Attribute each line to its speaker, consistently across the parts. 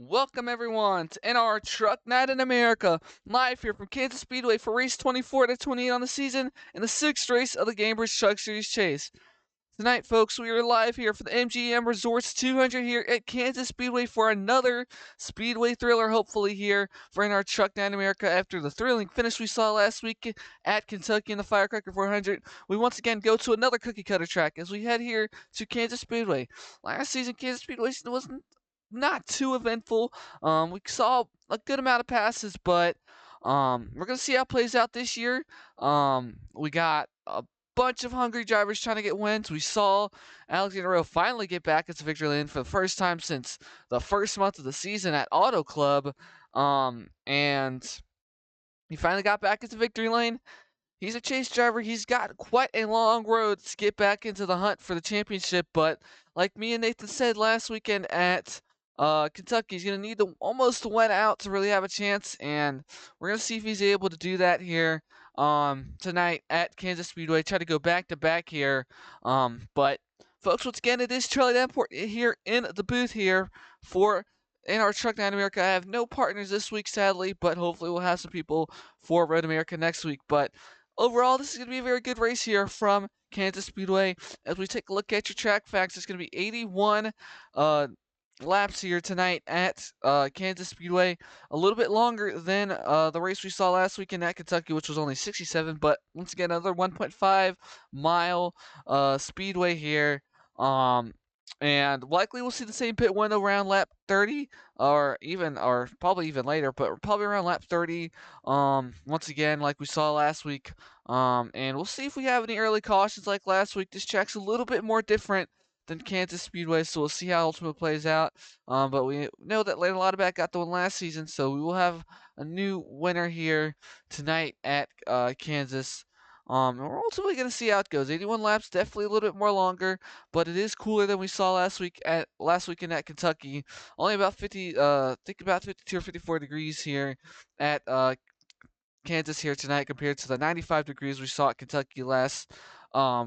Speaker 1: Welcome everyone to NR Truck Night in America, live here from Kansas Speedway for race 24 to 28 on the season and the sixth race of the Gainbridge Truck Series chase. Tonight, folks, we are live here for the MGM Resorts 200 here at Kansas Speedway for another Speedway thriller, hopefully here for NR Truck Night in America after the thrilling finish we saw last week at Kentucky in the Firecracker 400. We once again go to another cookie cutter track as we head here to Kansas Speedway. Last season, Kansas Speedway was not too eventful. We saw a good amount of passes, but we're gonna see how it plays out this year. We got a bunch of hungry drivers trying to get wins. We saw Alexander Rowe finally get back into victory lane for the first time since the first month of the season at Auto Club. And he finally got back into victory lane. He's a chase driver. He's got quite a long road to get back into the hunt for the championship. But like me and Nathan said last weekend at Kentucky, he's going to need to almost win out to really have a chance. And we're going to see if he's able to do that here tonight at Kansas Speedway. Try to go back to back here. But folks, once again, it is Charlie Davenport here in the booth here for in our Truck Night America. I have no partners this week, sadly, but hopefully we'll have some people for Road America next week. But overall, this is going to be a very good race here from Kansas Speedway. As we take a look at your track facts, it's going to be 81 laps here tonight at Kansas Speedway. A little bit longer than the race we saw last weekend at Kentucky, which was only 67. But once again, another 1.5 mile speedway here. And likely we'll see the same pit window around lap 30, or probably even later, but probably around lap 30. Once again, like we saw last week. And we'll see if we have any early cautions like last week. This track's a little bit more different than Kansas Speedway, so we'll see how ultimate plays out. But we know that Layton Lauterbach got the one last season, so we will have a new winner here tonight at Kansas. And we're ultimately going to see how it goes. 81 laps, definitely a little bit more longer, but it is cooler than we saw last weekend at Kentucky. Only about 50, think about 52 or 54 degrees here at Kansas here tonight compared to the 95 degrees we saw at Kentucky last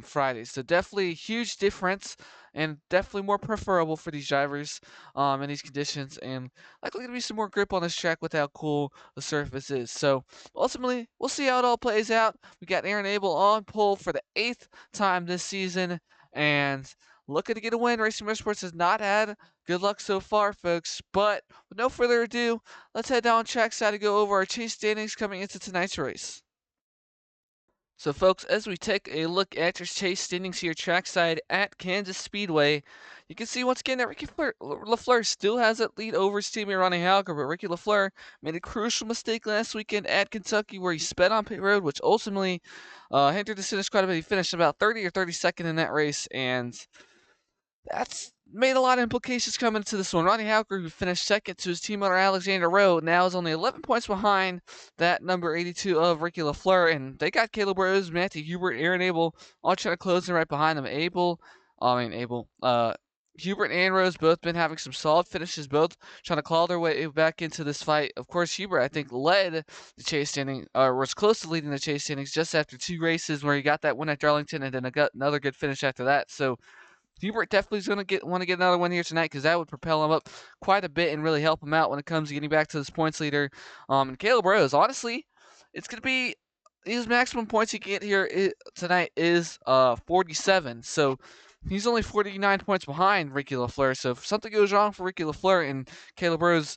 Speaker 1: Friday. So definitely a huge difference and definitely more preferable for these drivers in these conditions, and likely going to be some more grip on this track with how cool the surface is. So ultimately, we'll see how it all plays out. We got Aaron Abel on pole for the 8th time this season and looking to get a win. Racing Motorsports has not had good luck so far, folks. But with no further ado, let's head down trackside to go over our chase standings coming into tonight's race. So, folks, as we take a look at your chase standings here trackside at Kansas Speedway, you can see once again that Ricky LaFleur still has that lead over his teammate Ronnie Halker, but Ricky LaFleur made a crucial mistake last weekend at Kentucky where he sped on pit road, which ultimately hindered the finish quite a bit. He finished about 30 or 32nd in that race, and that's made a lot of implications coming into this one. Ronnie Halker, who finished second to his teammate Alexander Rowe, now is only 11 points behind that number 82 of Ricky LaFleur, and they got Caleb Rose, Matthew Hubert, Aaron Abel, all trying to close in right behind them. Hubert and Rose both been having some solid finishes, both trying to claw their way back into this fight. Of course, Hubert, I think, led the chase standing, or was close to leading the chase standings just after 2 races where he got that win at Darlington and then got another good finish after that. So Hubert definitely is going to want to get another one here tonight because that would propel him up quite a bit and really help him out when it comes to getting back to this points leader. And Caleb Rose, honestly, it's going to be his maximum points he can get here tonight is 47. So he's only 49 points behind Ricky LaFleur. So if something goes wrong for Ricky LaFleur and Caleb Rose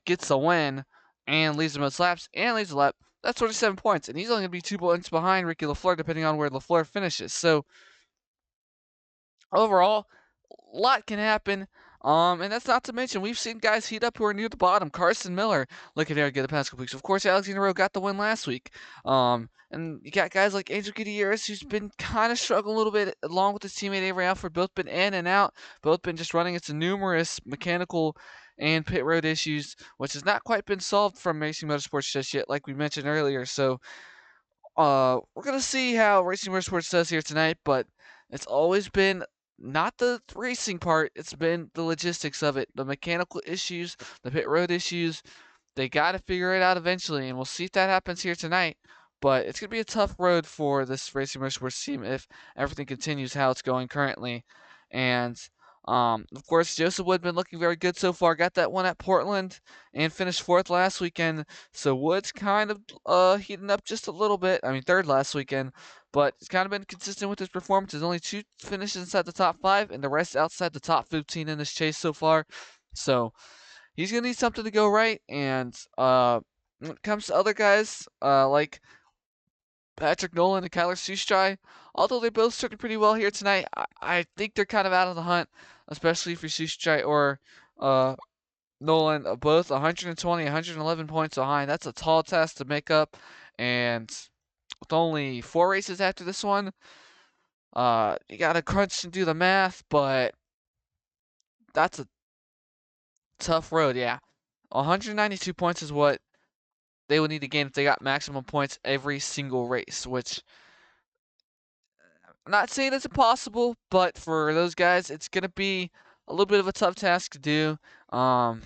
Speaker 1: gets a win and leads the most laps and leads the lap, that's 47 points. And he's only going to be 2 points behind Ricky LaFleur depending on where LaFleur finishes. So overall, a lot can happen. And that's not to mention we've seen guys heat up who are near the bottom. Carson Miller looking very good the past couple weeks. Of course, Alexander Rowe got the win last week. And you got guys like Angel Gutierrez, who's been kind of struggling a little bit, along with his teammate Avery Alford. Both been in and out. Both been just running into numerous mechanical and pit road issues, which has not quite been solved from Racing Motorsports just yet, like we mentioned earlier. So, we're gonna see how Racing Motorsports does here tonight, but it's always been not the racing part, it's been the logistics of it, the mechanical issues, the pit road issues. They got to figure it out eventually, and we'll see if that happens here tonight. But it's going to be a tough road for this Racing Motorsports team if everything continues how it's going currently. And Of course, Joseph Wood been looking very good so far. Got that one at Portland and finished 4th last weekend. So Wood's kind of heating up just a little bit. I mean, 3rd last weekend, but he's kind of been consistent with his performances. Only 2 finishes inside the top 5, and the rest outside the top 15 in this chase so far. So he's gonna need something to go right. And when it comes to other guys like Patrick Nolan and Kyler Sustry, although they both started pretty well here tonight, I think they're kind of out of the hunt, especially for Sustry or uh, Nolan. Both 120, 111 points behind. That's a tall task to make up, and with only 4 races after this one, you gotta crunch and do the math, but that's a tough road. Yeah, 192 points is what they would need to gain if they got maximum points every single race, which I'm not saying it's impossible, but for those guys, it's gonna be a little bit of a tough task to do. Um,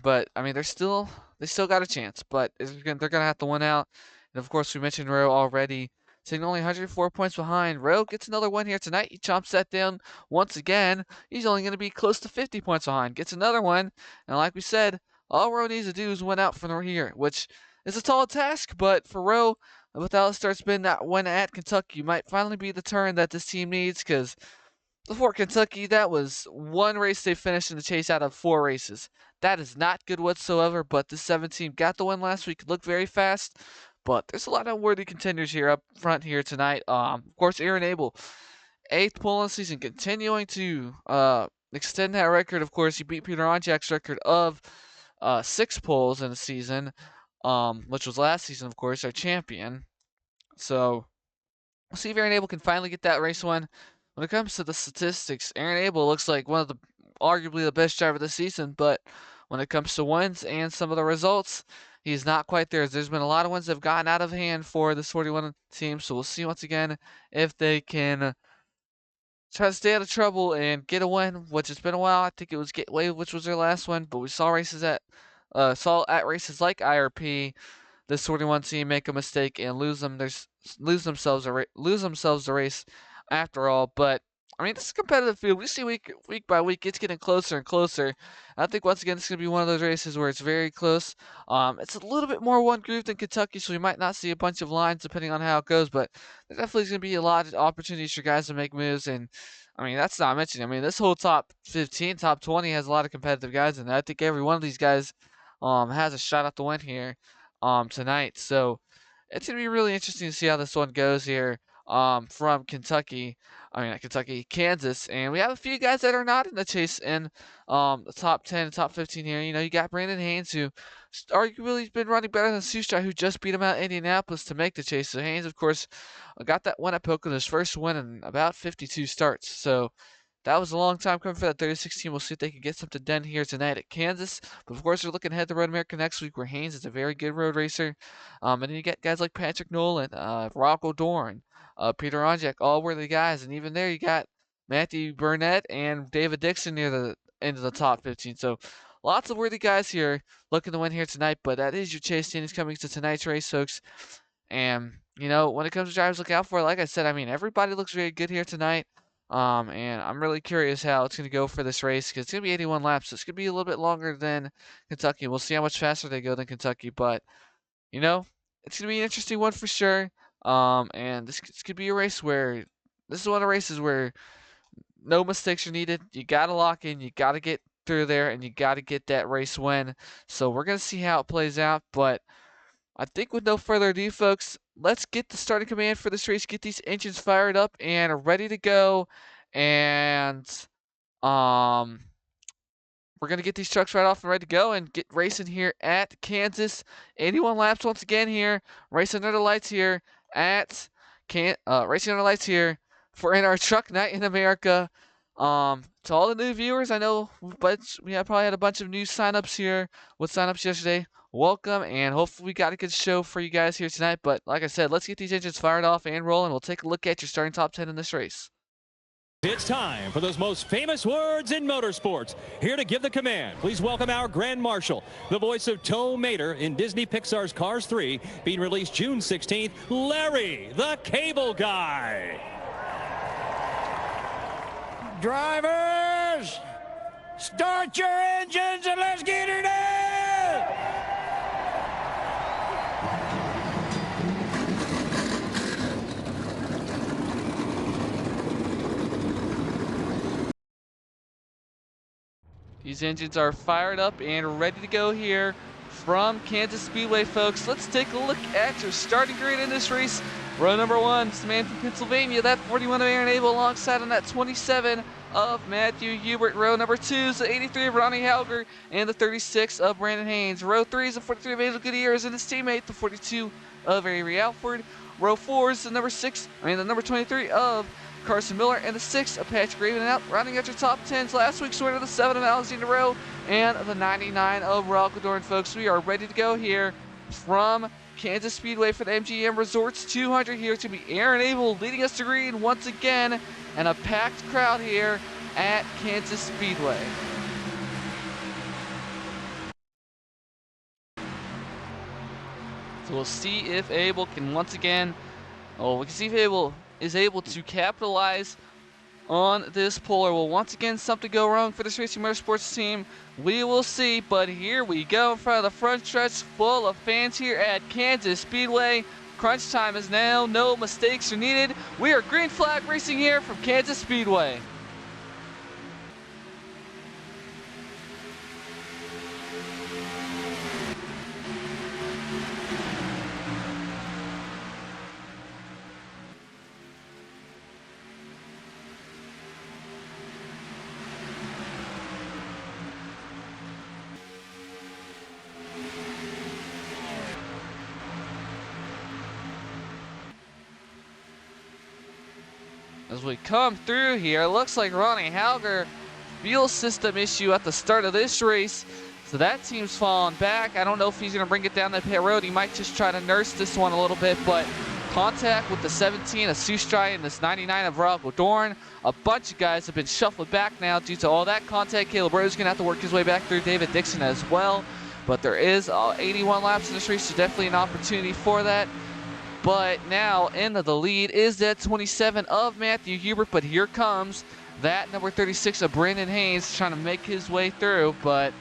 Speaker 1: but I mean, they still got a chance, but they're gonna have to win out. And of course, we mentioned Rowe already, sitting only 104 points behind. Rowe gets another win here tonight. He chomps that down once again. He's only gonna be close to 50 points behind. Gets another one, and like we said, all Rowe needs to do is win out from here, which is a tall task. But for Rowe, with Alistair's been that win at Kentucky might finally be the turn that this team needs, because before Kentucky, that was 1 race they finished in the chase out of 4 races. That is not good whatsoever, but the 7 team got the win last week. Looked very fast, but there's a lot of worthy contenders here up front here tonight. Of course, Aaron Abel, 8th pole in the season, continuing to extend that record. Of course, he beat Peter Onjak's record of 6 poles in the season, which was last season, of course, our champion. So we'll see if Aaron Abel can finally get that race win. When it comes to the statistics, Aaron Abel looks like one of the arguably the best driver of the season, but when it comes to wins and some of the results, he's not quite there. There's been a lot of wins that have gotten out of hand for this 41 team, so we'll see once again if they can try to stay out of trouble and get a win, which has been a while. I think it was Gateway, which was their last one, but we saw races like IRP, this 41 team make a mistake and lose themselves the race after all. But I mean, this is a competitive field. We see week by week, it's getting closer and closer. I think once again, it's going to be one of those races where it's very close. It's a little bit more one groove than Kentucky, so we might not see a bunch of lines depending on how it goes. But there definitely is going to be a lot of opportunities for guys to make moves. And I mean, that's not mentioning. I mean, this whole top 15, top 20 has a lot of competitive guys, and I think every one of these guys has a shot at the win here tonight. So it's gonna be really interesting to see how this one goes here from Kentucky. I mean, not Kentucky, Kansas, and we have a few guys that are not in the chase in the top 10, top 15 here. You know, you got Brandon Haynes, who arguably has been running better than Sustry, who just beat him out in Indianapolis to make the chase. So Haynes, of course, got that win at Pocono, his first win in about 52 starts. So that was a long time coming for that 36 team. We'll see if they can get something done here tonight at Kansas. But of course, we're looking ahead to Road America next week, where Haynes is a very good road racer. And then you get guys like Patrick Nolan, Rocco Dorn, Peter Onjak, all worthy guys. And even there, you got Matthew Burnett and David Dixon near the end of the top 15. So lots of worthy guys here looking to win here tonight. But that is your chase standings coming to tonight's race, folks. And, you know, when it comes to drivers, look out for it. Like I said, I mean, everybody looks very good here tonight. And I'm really curious how it's going to go for this race, because it's going to be 81 laps. So it's going to be a little bit longer than Kentucky. We'll see how much faster they go than Kentucky. But, you know, it's going to be an interesting one for sure. And this could be a race where this is one of the races where no mistakes are needed. You got to lock in. You got to get through there, and you got to get that race win. So we're going to see how it plays out. But I think with no further ado, folks, let's get the starting command for this race, get these engines fired up and ready to go. And we're going to get these trucks right off and ready to go and get racing here at Kansas. 81 laps once again here, racing under the lights here at racing under the lights here for in our Truck Night in America. To all the new viewers, I know, but we have probably had a bunch of new signups here with signups yesterday. Welcome, and hopefully we got a good show for you guys here tonight. But like I said, let's get these engines fired off and rolling. We'll take a look at your starting top 10 in this race.
Speaker 2: It's time for those most famous words in motorsports. Here to give the command, please welcome our Grand Marshal, the voice of Tow Mater in Disney Pixar's Cars 3, being released June 16th, Larry the Cable Guy.
Speaker 3: Drivers, cars, start your engines and let's get her done!
Speaker 1: These engines are fired up and ready to go here from Kansas Speedway, folks. Let's take a look at your starting grid in this race. Row number one, it's the man from Pennsylvania, that 41 of Aaron Abel, alongside on that 27 of Matthew Hubert. Row number two is the 83 of Ronnie Halger and the 36 of Brandon Haynes. Row three is the 43 of Angel Gutierrez and his teammate, the 42 of Avery Alford. Row four is the number 23 of Carson Miller, and the 6 of Patrick Raven. Out rounding out your top 10s last week's winner, the 7 of Alexander Rowe, and the 99 of Ralph Dorn, folks. We are ready to go here from Kansas Speedway for the MGM Resorts 200 here. It's going to be Aaron Abel leading us to green once again, and a packed crowd here at Kansas Speedway. So we'll see if Abel can once again, we can see if Abel is able to capitalize on this pole, or will once again something go wrong for this Racing Motorsports team. We will see, but here we go in front of the front stretch full of fans here at Kansas Speedway. Crunch time is now, no mistakes are needed. We are green flag racing here from Kansas Speedway. As we come through here, looks like Ronnie Halger, fuel system issue at the start of this race. So that team's falling back. I don't know if he's going to bring it down the pit road. He might just try to nurse this one a little bit, but contact with the 17 of Sustrai and this 99 of Ralph Dorn. A bunch of guys have been shuffled back now due to all that contact. Caleb Rose going to have to work his way back through, David Dixon as well. But there is 81 laps in this race, so definitely an opportunity for that. But now into the lead is that 27 of Matthew Hubert, but here comes that number 36 of Brandon Haynes trying to make his way through, but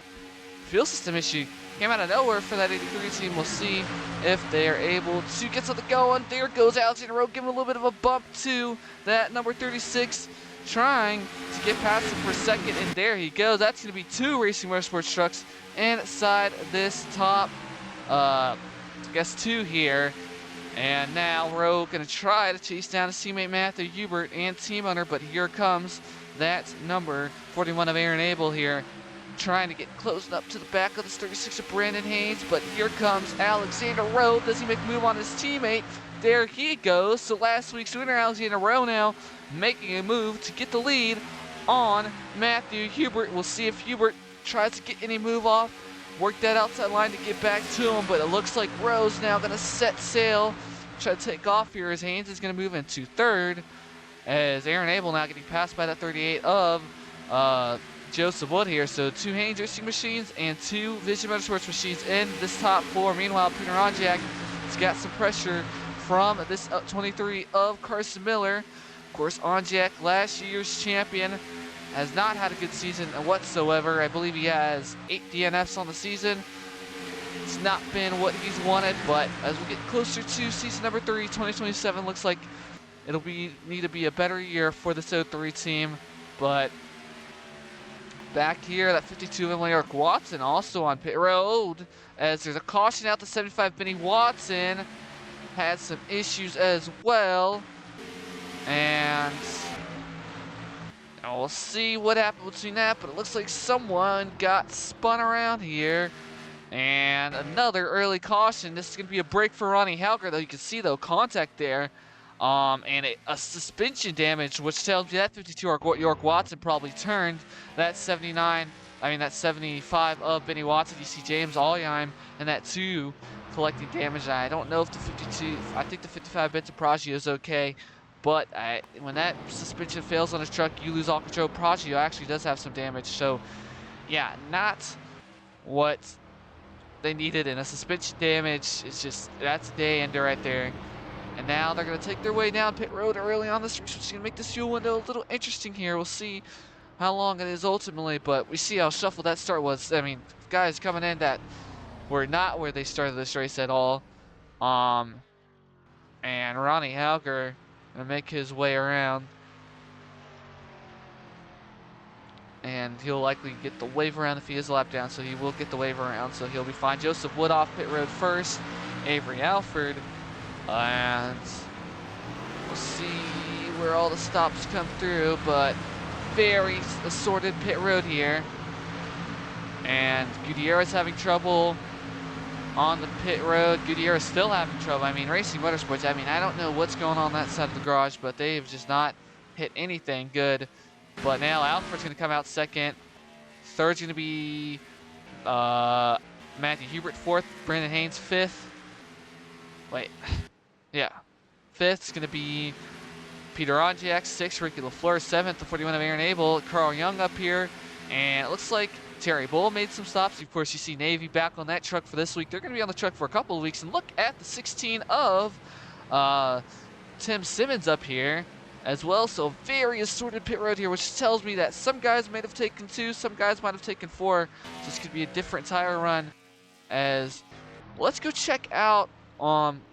Speaker 1: fuel system issue came out of nowhere for that 83 team. We'll see if they are able to get something going. There goes Alexander Rowe, giving a little bit of a bump to that number 36, trying to get past him for a second, and there he goes. That's going to be two Racing Motorsports trucks inside this top, two here. And now Rowe going to try to chase down his teammate Matthew Hubert and team owner, but here comes that number 41 of Aaron Abel here, trying to get close up to the back of this 36 of Brandon Haynes, but here comes Alexander Rowe. Does he make a move on his teammate? There he goes. So last week's winner, Alexander Rowe, now making a move to get the lead on Matthew Hubert. We'll see if Hubert tries to get any move off, work that outside line to get back to him, but it looks like Rowe's now going to set sail, try to take off here as Haynes is going to move into third, as Aaron Abel now getting passed by that 38 of Joseph Wood here. So two Haynes Racing machines and two Vision Motorsports machines in this top four. Meanwhile, Peter Onjak has got some pressure from this 23 of Carson Miller. Of course, Onjak, last year's champion, has not had a good season whatsoever. I believe he has 8 DNFs on the season. It's not been what he's wanted, but as we get closer to season number 3, 2027, looks like it'll need to be a better year for this 03 team. But back here, that 52 of Emily York Watson also on pit road, as there's a caution out to 75. Benny Watson had some issues as well, and we'll see what happened between that, but it looks like someone got spun around here. And another early caution. This is going to be a break for Ronnie Halger, though. You can see, though, contact there. And a suspension damage, which tells you that 52 York Watson probably turned that 75 of Benny Watson. You see James Allheim and that 2 collecting damage. I don't know if the 52, I think the 55 Benson Pragio is okay. But when that suspension fails on his truck, you lose all control. Pragio actually does have some damage. So, yeah, not what they needed. And a suspension damage is just, that's a day ender right there. And now they're going to take their way down pit road early on this race, which is going to make this fuel window a little interesting here. We'll see how long it is ultimately, but we see how shuffled that start was. I mean, guys coming in that were not where they started this race at all. And Ronnie Hauger gonna make his way around. And he'll likely get the wave around if he is a lap down, so he will get the wave around, so he'll be fine. Joseph Wood off pit road first, Avery Alford, and we'll see where all the stops come through, but very assorted pit road here. And Gutierrez having trouble on the pit road. Gutierrez still having trouble. I mean, Racing Motorsports, I mean, I don't know what's going on that side of the garage, but they've just not hit anything good. But now Alfred's going to come out second. Third's going to be Matthew Hubert fourth. Brandon Haynes fifth. Wait. Yeah. Fifth's going to be Peter Onjak. Sixth, Ricky LaFleur. Seventh, the 41 of Aaron Abel. Carl Young up here. And it looks like Terry Bull made some stops. Of course, you see Navy back on that truck for this week. They're going to be on the truck for a couple of weeks. And look at the 16 of Tim Simmons up here as well. So very assorted pit road here, which tells me that some guys might have taken 2, some guys might have taken 4. So this could be a different tire run. As let's go check out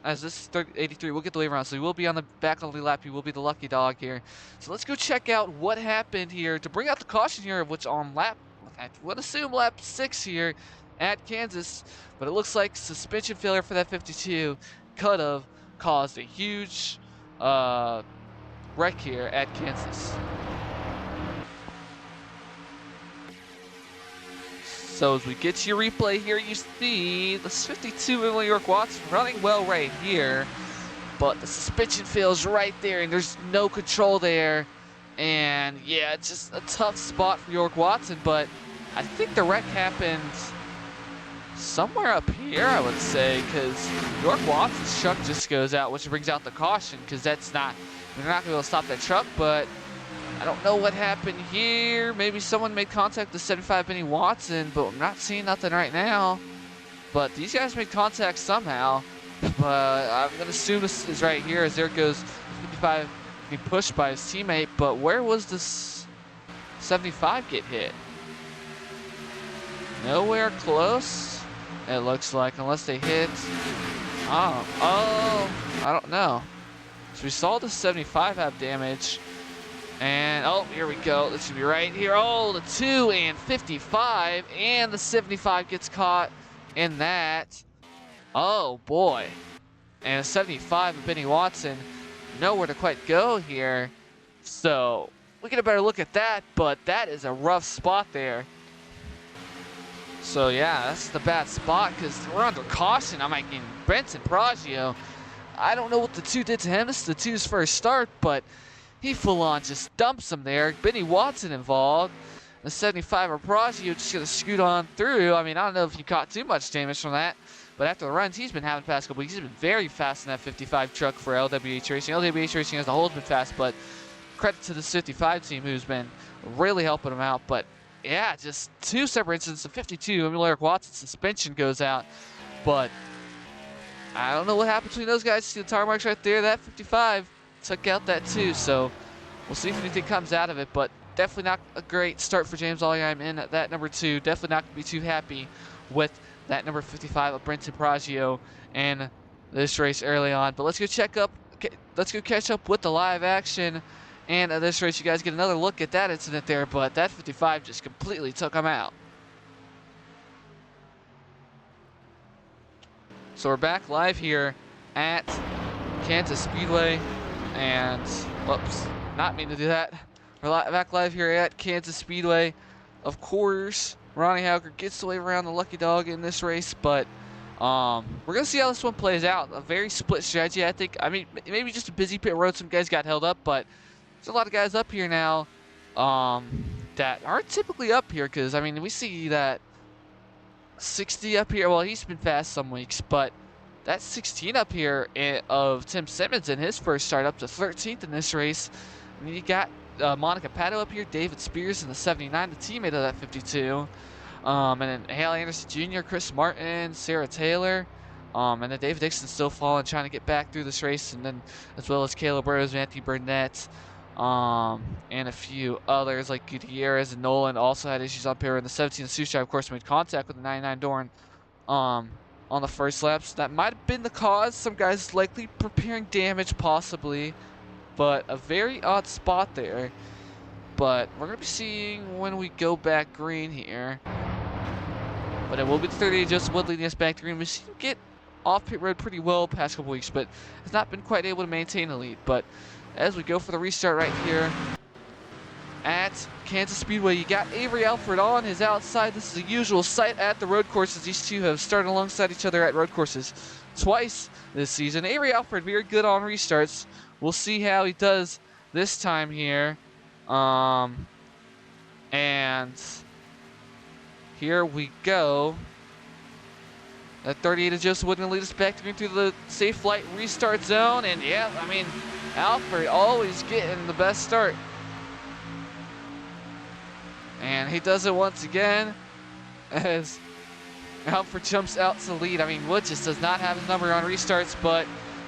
Speaker 1: as this is 83, we'll get the wave around, so he will be on the back of the lap. He will be the lucky dog here. So let's go check out what happened here to bring out the caution here, which on lap, I would assume lap 6 here at Kansas, but it looks like suspension failure for that 52 could have caused a huge wreck here at Kansas. So as we get to your replay here, you see the 52 Emily York Watson running well right here, but the suspension fails right there, and there's no control there. And yeah, it's just a tough spot for York Watson, but I think the wreck happened somewhere up here, I would say, because York Watson's truck just goes out, which brings out the caution, because that's not, they're not going to be able to stop that truck. But I don't know what happened here. Maybe someone made contact with 75 Benny Watson, but I'm not seeing nothing right now. But these guys made contact somehow. But I'm going to assume this is right here, as there goes 55 being pushed by his teammate. But where was this 75 get hit? Nowhere close, it looks like, unless they hit. I don't know. So we saw the 75 have damage. And, oh, here we go. This should be right here. Oh, the 2 and 55. And the 75 gets caught in that. Oh, boy. And 75 of Benny Watson, nowhere to quite go here. So we get a better look at that, but that is a rough spot there. So, yeah, that's the bad spot because we're under caution. I'm like, Benson Pragio, I don't know what the 2 did to him. This is the 2's first start, but he full-on just dumps him there. Benny Watson involved. The 75 of Pragio just going to scoot on through. I mean, I don't know if he caught too much damage from that, but after the runs he's been having the past couple weeks, he's been very fast in that 55 truck for LWH Racing. LWH Racing as a whole has been fast, but credit to the 55 team who's been really helping him out. But yeah, just 2 separate incidents. The 52, Emil Eric Watson's suspension goes out, but I don't know what happened between those guys. See the tire marks right there. That 55 took out that 2, so we'll see if anything comes out of it. But definitely not a great start for James Allheim in at that number 2. Definitely not going to be too happy with that number 55 of Brenton Pragio in this race early on. But let's go catch up with the live action. And at this race, you guys get another look at that incident there, but that 55 just completely took him out. So we're back live here at Kansas Speedway, and whoops, not mean to do that. We're back live here at Kansas Speedway. Of course, Ronnie Hauger gets the way around the lucky dog in this race, but we're going to see how this one plays out. A very split strategy, I think. I mean, maybe just a busy pit road. Some guys got held up, but there's a lot of guys up here now that aren't typically up here, because, I mean, we see that 60 up here. Well, he's been fast some weeks, but that 16 up here of Tim Simmons in his first start up to 13th in this race. I mean, you got Monica Pato up here, David Spears in the 79, the teammate of that 52. And then Hale Anderson Jr., Chris Martin, Sarah Taylor. And then David Dixon still falling, trying to get back through this race. And then as well as Caleb Rose, Matthew Burnett. and a few others like Gutierrez and Nolan also had issues up here. In the 17, Susha, of course, made contact with the 99 Dorn on the first lap. So that might have been the cause. Some guys likely preparing damage, possibly, but a very odd spot there. But we're going to be seeing when we go back green here. But it will be the 38 Joseph Wood leading us back to green. We've seen him get off pit road pretty well past couple weeks, but has not been quite able to maintain a lead. But as we go for the restart right here at Kansas Speedway, you got Avery Alford on his outside. This is a usual sight at the road courses. These two have started alongside each other at road courses twice this season. Avery Alford very good on restarts. We'll see how he does this time here. And here we go. That 38 of Joseph Wood going to lead us back to through the safe flight restart zone. And yeah, I mean, Alfred always getting the best start. And he does it once again as Alfred jumps out to the lead. I mean, Wood just does not have his number on restarts, but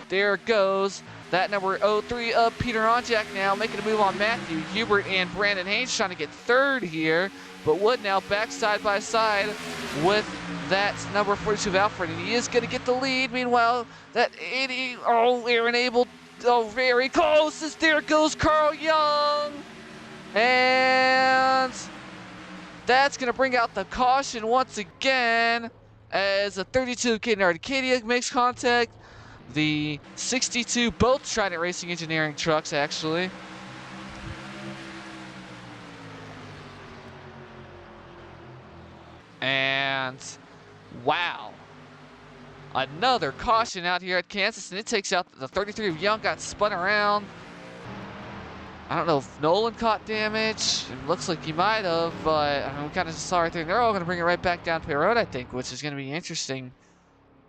Speaker 1: there goes that number 03 of Peter Onjak now, making a move on Matthew Hubert and Brandon Haynes, trying to get third here. But Wood now back side by side with that number 42 of Alfred, and he is going to get the lead. Meanwhile, that 80, Aaron Abel, very close as there goes Carl Young. And that's going to bring out the caution once again as the 32 of Caden Arcadia makes contact. The 62, both Trident Racing Engineering trucks, actually. And wow, another caution out here at Kansas, and it takes out the 33 of Young. Got spun around. I don't know if Nolan caught damage. It looks like he might have, but I mean, we kind of saw right there. They're all going to bring it right back down pit road, I think, which is going to be interesting.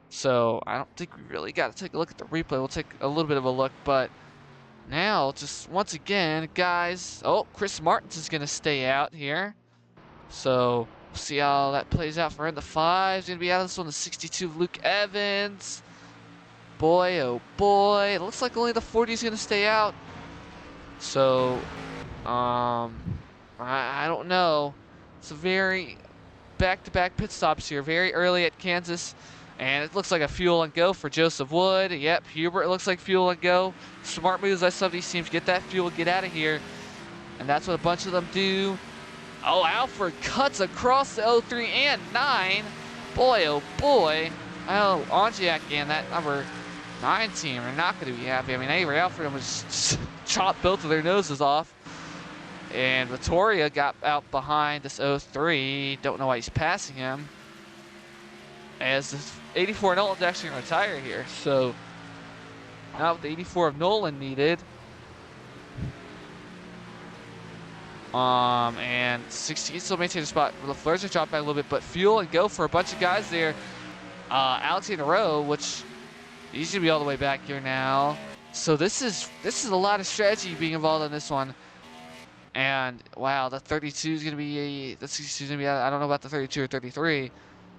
Speaker 1: So I don't think we really got to take a look at the replay. We'll take a little bit of a look, but now just once again, guys. Oh, Chris Martins is going to stay out here. So we'll see how that plays out for him. The 5's going to be out of this one. The 62 of Luke Evans. Boy, oh boy. It looks like only the 40 is going to stay out. So, I don't know. It's a very back-to-back pit stops here. Very early at Kansas. And it looks like a fuel and go for Joseph Wood. Yep, Hubert looks like fuel and go. Smart moves by some of these teams. Get that fuel, get out of here. And that's what a bunch of them do. Oh, Alfred cuts across the 03 and 9. Boy, oh boy. Oh, Onjak and that number 9 team are not going to be happy. I mean, Avery Alfred was just chopped both of their noses off. And Vittoria got out behind this 03. Don't know why he's passing him. As this 84 Nolan's actually going to retire here. So, now with the 84 of Nolan needed. And 16 still maintains a spot. LaFleur's gonna drop back a little bit, but fuel and go for a bunch of guys there. Alexander Rowe, which he's gonna be all the way back here now. So this is a lot of strategy being involved in this one. And wow, the 32 is gonna be the 62 is gonna be. I don't know about the 32 or 33,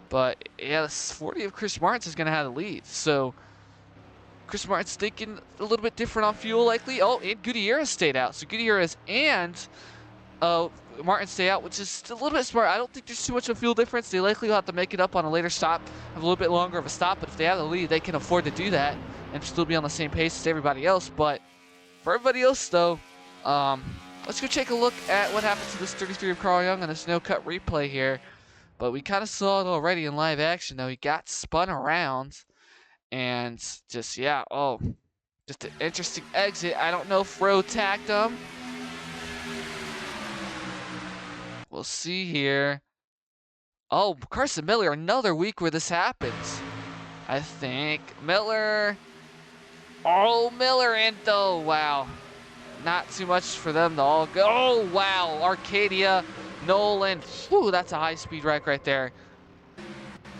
Speaker 1: but yeah, the 40 of Chris Martins is gonna have the lead. So Chris Martin's thinking a little bit different on fuel, likely. Oh, and Gutierrez stayed out. So Gutierrez and Martin stay out, which is a little bit smart. I don't think there's too much of a fuel difference. They likely will have to make it up on a later stop, have a little bit longer of a stop, but if they have the lead, they can afford to do that and still be on the same pace as everybody else. But for everybody else, though, let's go take a look at what happened to this 33 of Carl Young on this no-cut replay here. But we kind of saw it already in live action, though. He got spun around and just, yeah, just an interesting exit. I don't know if Rowe tacked him. We'll see here. Oh, Carson Miller, another week where this happens. I think. Miller. Oh, Miller and though, wow. Not too much for them to all go. Oh, wow. Arcadia, Nolan. Whew, that's a high-speed wreck right there.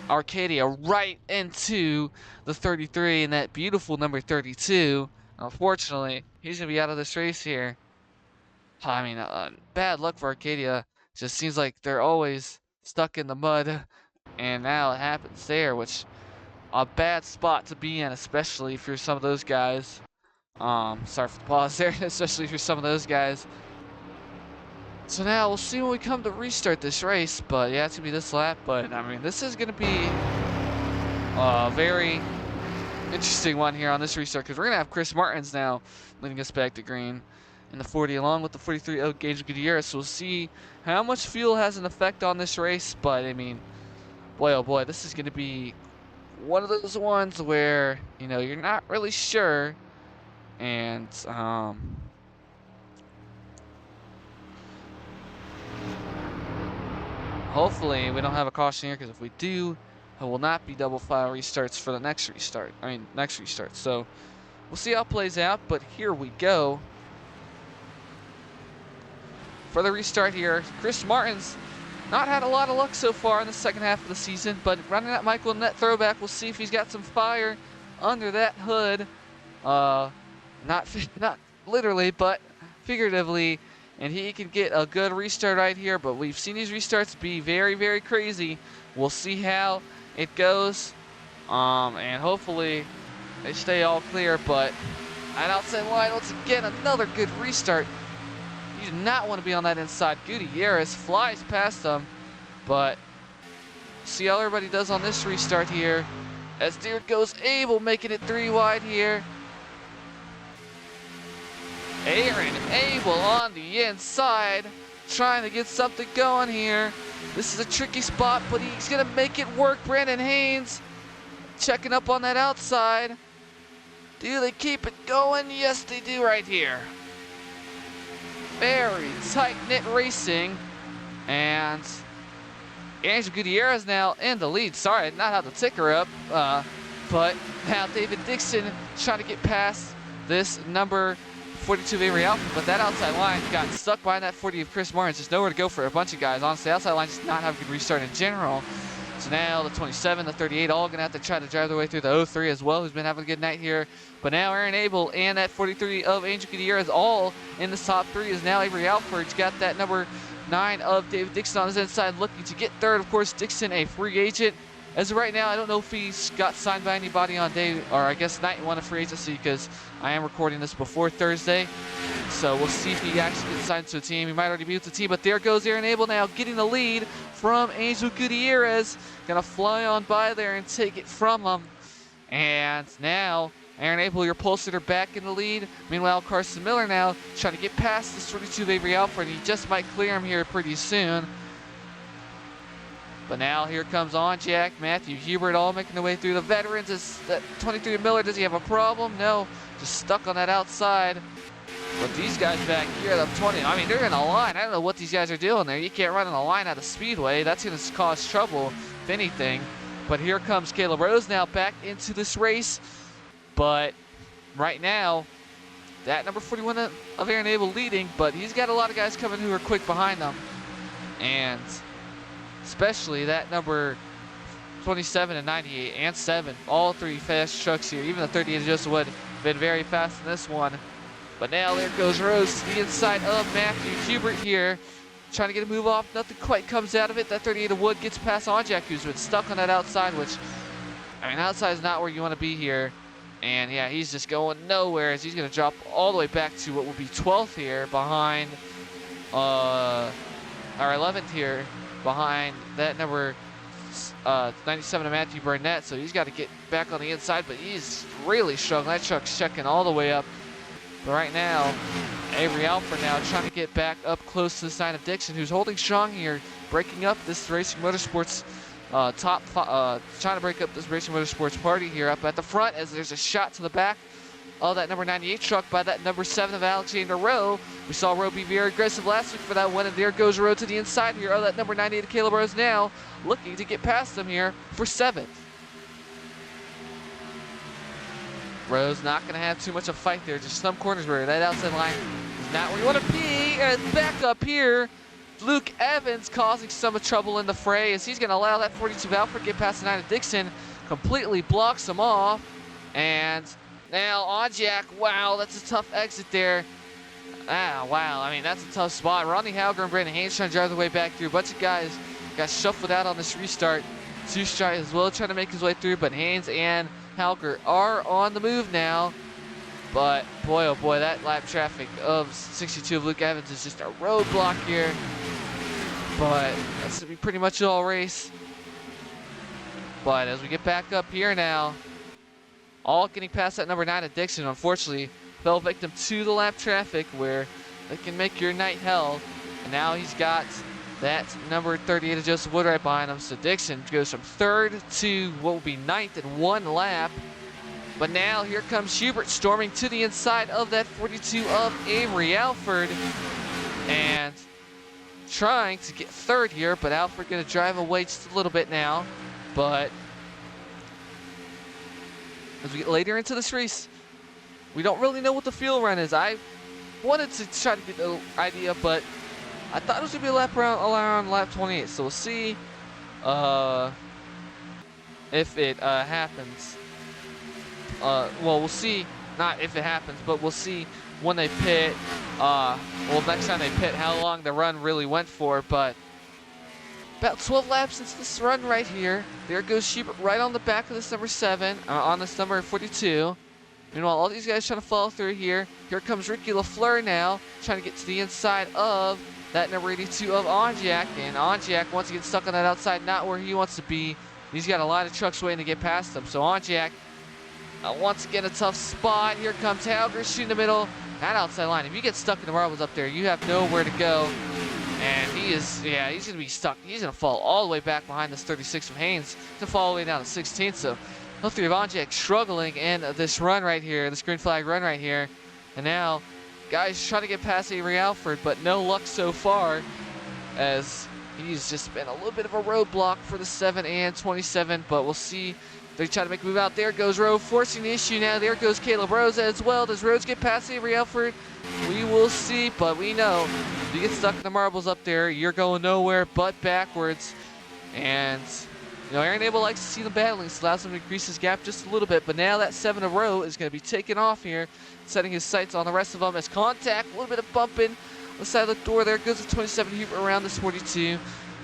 Speaker 1: Arcadia right into the 33 and that beautiful number 32. Unfortunately, he's going to be out of this race here. I mean, bad luck for Arcadia. Just seems like they're always stuck in the mud, and now it happens there, which a bad spot to be in, especially if you're some of those guys. Sorry for the pause there, especially for some of those guys. So now we'll see when we come to restart this race, but yeah, it's gonna be this lap. But I mean, this is gonna be a very interesting one here on this restart because we're gonna have Chris Martins now leading us back to green in the 40, along with the 43 of Gainbridge Gutierrez. So we'll see how much fuel has an effect on this race. But I mean, boy, oh boy, this is gonna be one of those ones where you're not really sure, and hopefully we don't have a caution here, because if we do, it will not be double file restarts for the next restart. Next restart. So we'll see how it plays out, but here we go. For the restart here, Chris Martins not had a lot of luck so far in the second half of the season, but running that Michael net throwback, we'll see if he's got some fire under that hood. Not literally, but figuratively, and he can get a good restart right here. But we've seen these restarts be very, very crazy. We'll see how it goes, and hopefully they stay all clear. But an outside line, once again, another good restart. You do not want to be on that inside. Gutierrez flies past them, but see how everybody does on this restart here. As there goes Abel, making it 3 wide here. Aaron Abel on the inside, trying to get something going here. This is a tricky spot, but he's going to make it work. Brandon Haynes checking up on that outside. Do they keep it going? Yes, they do right here. Very tight-knit racing, and Angel Gutierrez now in the lead. Sorry, I did not have the ticker up, but now David Dixon trying to get past this number 42 of Avery Alford, but that outside line got stuck behind that 40 of Chris Martins. Just nowhere to go for a bunch of guys. Honestly, outside line just not have a good restart in general. So now the 27, the 38, all going to have to try to drive their way through the 03 as well, who's been having a good night here. But now Aaron Abel and that 43 of Angel Gutierrez all in the top 3 is now Avery Alford's got that number 9 of David Dixon on his inside looking to get third. Of course, Dixon a free agent. As of right now, I don't know if he's got signed by anybody on day, or I guess night 1 of free agency, because I am recording this before Thursday. So we'll see if he actually gets signed to a team. He might already be with the team, but there goes Aaron Abel now getting the lead from Angel Gutierrez. Gonna fly on by there and take it from him. And now Aaron Abel, your pole sitter, back in the lead. Meanwhile, Carson Miller now trying to get past this 22 of Avery Alford. He just might clear him here pretty soon. But now here comes on Jack, Matthew Hubert, all making their way through. The veterans, is that 23 Miller, does he have a problem? No, just stuck on that outside. But these guys back here, the 20, I mean, they're in a line. I don't know what these guys are doing there. You can't run in a line out of Speedway. That's going to cause trouble, if anything. But here comes Caleb Rose now back into this race. But right now, that number 41 of Aaron Abel leading, but he's got a lot of guys coming who are quick behind them. And especially that number 27 and 98 and 7, all 3 fast trucks here. Even the 38 of Joseph Wood been very fast in this one. But now there goes Rose to the inside of Matthew Hubert here, trying to get a move off. Nothing quite comes out of it. That 38 of Wood gets past Onjak, who's been stuck on that outside, which, I mean, outside is not where you want to be here. And yeah, he's just going nowhere as he's going to drop all the way back to what will be 12th here behind, or 11th here behind that number 97 of Matthew Burnett. So he's got to get back on the inside, but he's really struggling. That truck's checking all the way up. But right now, Avery Alford now trying to get back up close to the side of Dixon, who's holding strong here, breaking up this Racing Motorsports trying to break up this Racing Motorsports party here up at the front, as there's a shot to the back of that number 98 truck by that number 7 of Alexander Rowe. We saw Rowe be very aggressive last week for that one, and there goes Rowe to the inside here of that number 98 of Caleb Rose now, looking to get past them here for 7th. Rose not going to have too much of a fight there. Just some corners where that outside line is not where you want to be. And back up here, Luke Evans causing some trouble in the fray as he's going to allow that 42 Alfred get past the 9 of Dixon. Completely blocks him off. And now Onjak, wow, that's a tough exit there. Wow, I mean, that's a tough spot. Ronnie Hauger and Brandon Haynes trying to drive their way back through. A bunch of guys got shuffled out on this restart. Sustrite as well trying to make his way through, but Haynes and Halker are on the move now. But boy, oh boy, that lap traffic of 62 of Luke Evans is just a roadblock here. But that's gonna be pretty much all race. But as we get back up here now, all getting past that number 9 addiction, unfortunately, fell victim to the lap traffic where they can make your night hell. And now he's got that number 38 of Joseph Wood right behind him. So Dixon goes from 3rd to what will be 9th in 1 lap. But now here comes Hubert storming to the inside of that 42 of Avery Alford. And trying to get 3rd here, but Alford going to drive away just a little bit now. But as we get later into this race, we don't really know what the field run is. I wanted to try to get the idea, but I thought it was going to be a lap around lap 28. So we'll see if it happens. Well, we'll see, not if it happens, but we'll see when they pit. Well, next time they pit, how long the run really went for. But about 12 laps into this run right here. There goes Schubert right on the back of this number 7, on this number 42. Meanwhile, all these guys trying to follow through here. Here comes Ricky LaFleur now, trying to get to the inside of that number 82 of Onjak. And Onjak wants to get stuck on that outside, not where he wants to be. He's got a lot of trucks waiting to get past him. So Onjak once again a tough spot. Here comes Halger shooting the middle. That outside line, if you get stuck in the marbles up there, you have nowhere to go. And he is, yeah, he's going to be stuck. He's going to fall all the way back behind this 36 from Haynes. He's going to fall all the way down to 16th. So Hillary Vonjak struggling in this run right here, this green flag run right here. And now guys trying to get past Avery Alford, but no luck so far, as he's just been a little bit of a roadblock for the 7 and 27. But we'll see. They try to make a move out. There goes Rowe forcing the issue now. There goes Caleb Rose as well. Does Rose get past Avery Alford? We will see, but we know if you get stuck in the marbles up there, you're going nowhere but backwards. And you know, Aaron Abel likes to see them battling, so allows him to increase his gap just a little bit. But now that 7 of Rowe is going to be taken off here, setting his sights on the rest of them as contact, a little bit of bumping on the side of the door. There goes the 27 Hubert around this 42.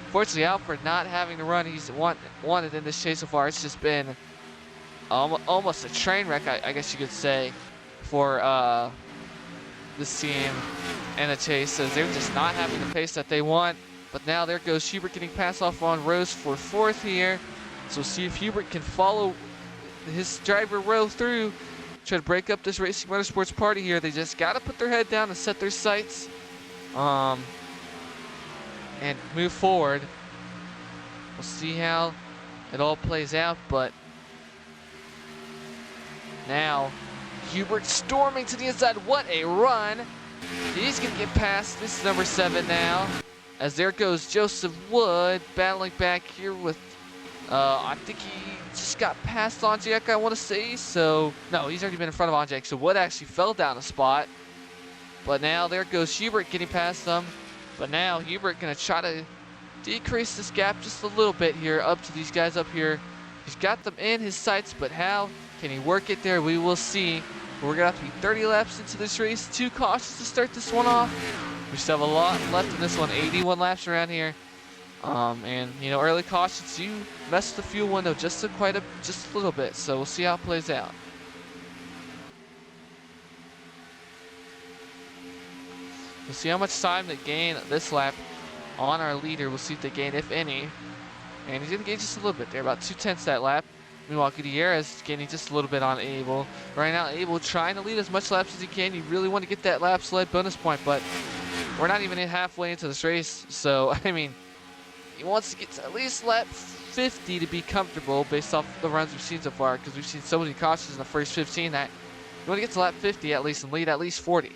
Speaker 1: Fortunately, Alfred not having the run he's wanted in this chase so far. It's just been almost a train wreck, I guess you could say, for this team and the chase, as they're just not having the pace that they want. But now there goes Hubert getting passed off on Rose for 4th here. So see if Hubert can follow his driver Rowe through, try to break up this Racing Motorsports party here. They just got to put their head down and set their sights. And move forward. We'll see how it all plays out, but now Hubert storming to the inside. What a run. He's going to get past this number 7 now, as there goes Joseph Wood battling back here with, I think he just got past Onjak, I want to say. So, no, he's already been in front of Onjak, so Wood actually fell down a spot. But now there goes Hubert getting past them. But now Hubert going to try to decrease this gap just a little bit here up to these guys up here. He's got them in his sights, but how can he work it there? We will see. We're going to have to be 30 laps into this race. 2 cautions to start this one off. We still have a lot left in this one. 81 laps around here. And, you know, early cautions, you mess with the fuel window just a little bit. So we'll see how it plays out. We'll see how much time they gain this lap on our leader. We'll see if they gain, if any. And he's going to gain just a little bit there, about 2/10 that lap. Meanwhile, Gutierrez is gaining just a little bit on Abel. Right now, Abel trying to lead as much laps as he can. You really want to get that lap sled bonus point, but we're not even halfway into this race. So, I mean, he wants to get to at least lap 50 to be comfortable based off the runs we've seen so far, because we've seen so many cautions in the first 15 that you want to get to lap 50 at least and lead at least 40.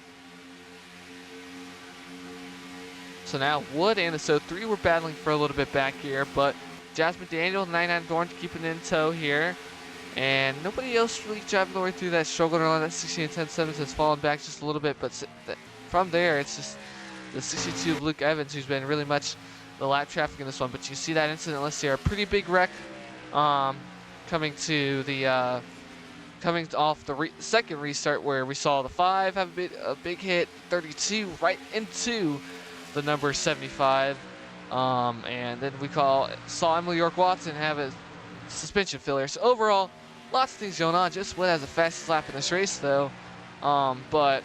Speaker 1: So now Wood and the So3 were battling for a little bit back here, but Jasmine Daniel, 99 Thorn, keeping it in tow here. And nobody else really driving the way through that, struggling around that 16 and 10-7 has fallen back just a little bit. But from there, it's just the 62 of Luke Evans, who's been really much the lap traffic in this one. But you see that incident list here, a pretty big wreck coming off the second restart, where we saw the 5 have a big hit, 32 right into the number 75. And then we saw Emily York Watson have a suspension failure. So overall, lots of things going on. Just Wood has the fastest lap in this race, though. But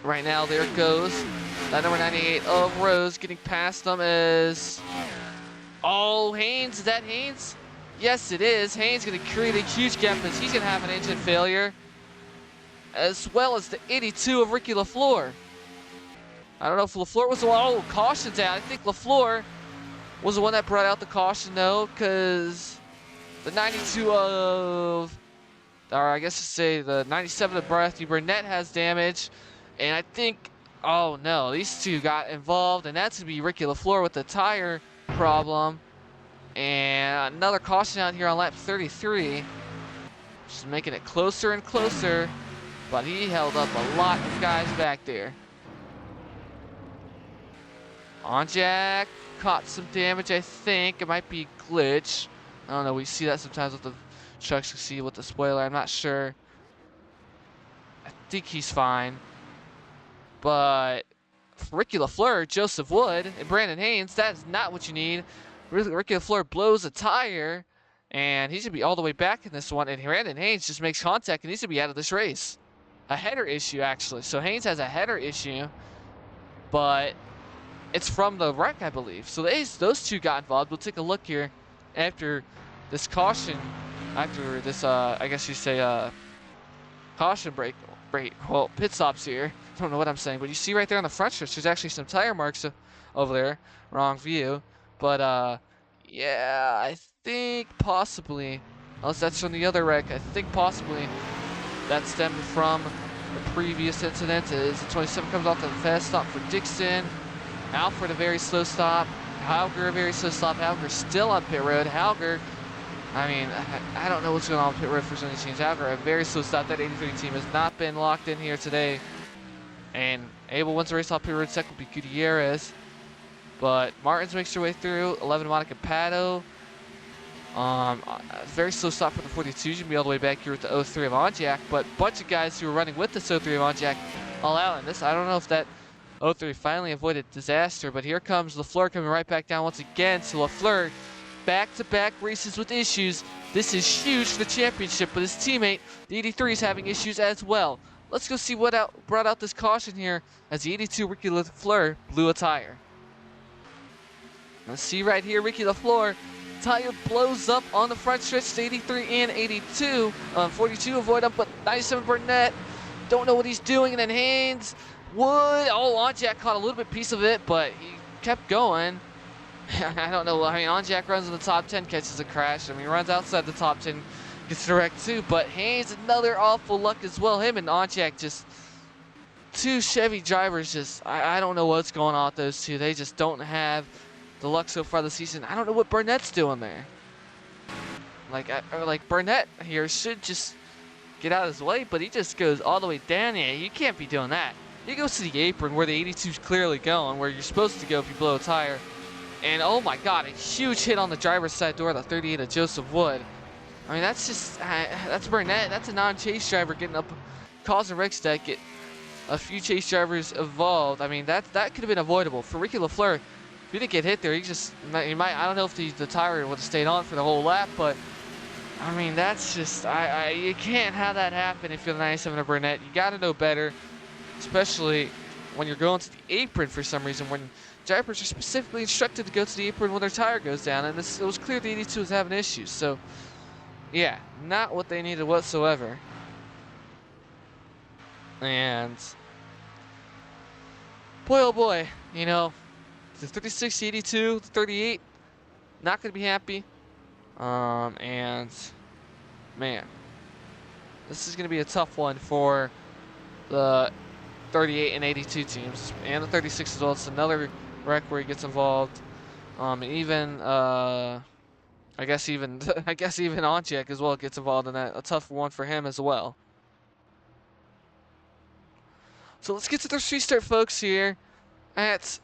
Speaker 1: right now, there it goes. That number 98 of Rose getting past them is... Oh, Haynes. Is that Haynes? Yes, it is. Haynes going to create a huge gap as he's going to have an engine failure. As well as the 82 of Ricky LaFleur. I don't know if LaFleur was the one. Oh, caution's out. I think LaFleur was the one that brought out the caution, though, because the 92 of... Or I guess to say the 97 of Matthew Burnett has damage. And I think... Oh, no. These two got involved. And that's going to be Ricky LaFleur with the tire problem. And another caution out here on lap 33. Just making it closer and closer. But he held up a lot of guys back there. Onjak caught some damage, I think. It might be glitch. I don't know. We see that sometimes with the trucks. You see with the spoiler. I'm not sure. I think he's fine. But for Ricky LaFleur, Joseph Wood, and Brandon Haynes, that is not what you need. Ricky LaFleur blows a tire, and he should be all the way back in this one. And Brandon Haynes just makes contact, and he should be out of this race. A header issue, actually. So Haynes has a header issue, but it's from the wreck, I believe. So those two got involved. We'll take a look here after this caution, after this, I guess you say, caution break. Well, pit stops here. I don't know what I'm saying, but you see right there on the front stretch, there's actually some tire marks over there. Wrong view. But, yeah, I think possibly, unless that's from the other wreck, I think possibly that stemmed from the previous incident. As the 27 comes off the fast stop for Dixon. Alfred a very slow stop. Hauger a very slow stop. Hauger still on pit road. Hauger, I mean, I don't know what's going on with pit road for some of these teams. Hauger a very slow stop. That 83 team has not been locked in here today. And Abel wins the race off pit road. Second will be Gutierrez. But Martins makes their way through. 11 Monica Pato. Very slow stop for the 42s. You can be all the way back here with the 03 of Onjak. But a bunch of guys who were running with this 03 of Onjak all out. And this, I don't know if that 03 finally avoided disaster. But here comes LaFleur coming right back down once again. So LaFleur, back-to-back races with issues. This is huge for the championship. But his teammate, the 83, is having issues as well. Let's go see what brought out this caution here as the 82 Ricky LaFleur blew a tire. Let's see right here, Ricky LaFleur. Tire blows up on the front stretch to 83 and 82. 42 avoid him, but 97 Burnett. Don't know what he's doing. And then Haynes, Wood. Oh, Onjak caught a little bit piece of it, but he kept going. I don't know. I mean, Onjak runs in the top 10, catches a crash. I mean, he runs outside the top 10, gets direct too. But Haynes, another awful luck as well. Him and Onjak just... Two Chevy drivers just... I don't know what's going on with those two. They just don't have the luck so far this season. I don't know what Burnett's doing there. Like Burnett here should just get out of his way, but he just goes all the way down here. You can't be doing that. He goes to the apron where the 82's clearly going, where you're supposed to go if you blow a tire. And oh my God, a huge hit on the driver's side door, the 38 of Joseph Wood. I mean, that's just, that's Burnett. That's a non-chase driver getting up, causing wrecks that get a few chase drivers involved. I mean, that could have been avoidable. For Ricky LaFleur, if he didn't get hit there, he might, I don't know if the tire would have stayed on for the whole lap, but I mean, that's just, you can't have that happen if you're the 97 of Burnett. You got to know better, especially when you're going to the apron for some reason, when drivers are specifically instructed to go to the apron when their tire goes down, and it was clear the 82 was having issues. So, yeah, not what they needed whatsoever. And boy, oh boy, you know, the 36, the 82, the 38, not going to be happy. And man, this is going to be a tough one for the 38 and 82 teams, and the 36 as well. It's another wreck where he gets involved. Even I guess even Onjak as well gets involved in that. A tough one for him as well. So let's get to the restart, folks, here at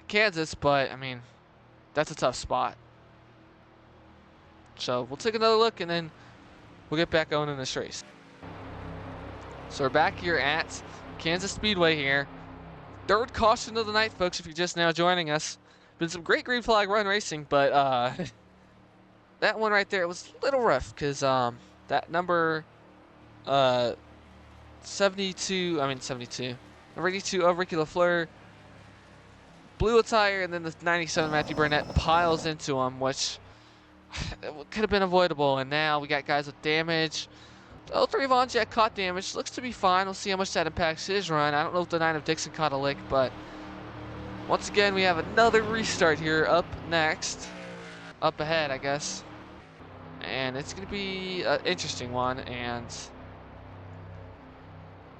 Speaker 1: Kansas. But I mean, that's a tough spot. So we'll take another look and then we'll get back on in this race. So we're back here at Kansas Speedway here. Third caution of the night, folks, if you're just now joining us. Been some great green flag run racing, but that one right there was a little rough because that number uh, 72. I mean 72. Number 82 of Ricky LaFleur blew a tire, and then the 97 Matthew Burnett piles into him, which could have been avoidable. And now we got guys with damage. The 03 Von Jack caught damage. Looks to be fine. We'll see how much that impacts his run. I don't know if the 9 of Dixon caught a lick, but once again, we have another restart here up next. Up ahead, I guess. And it's going to be an interesting one. And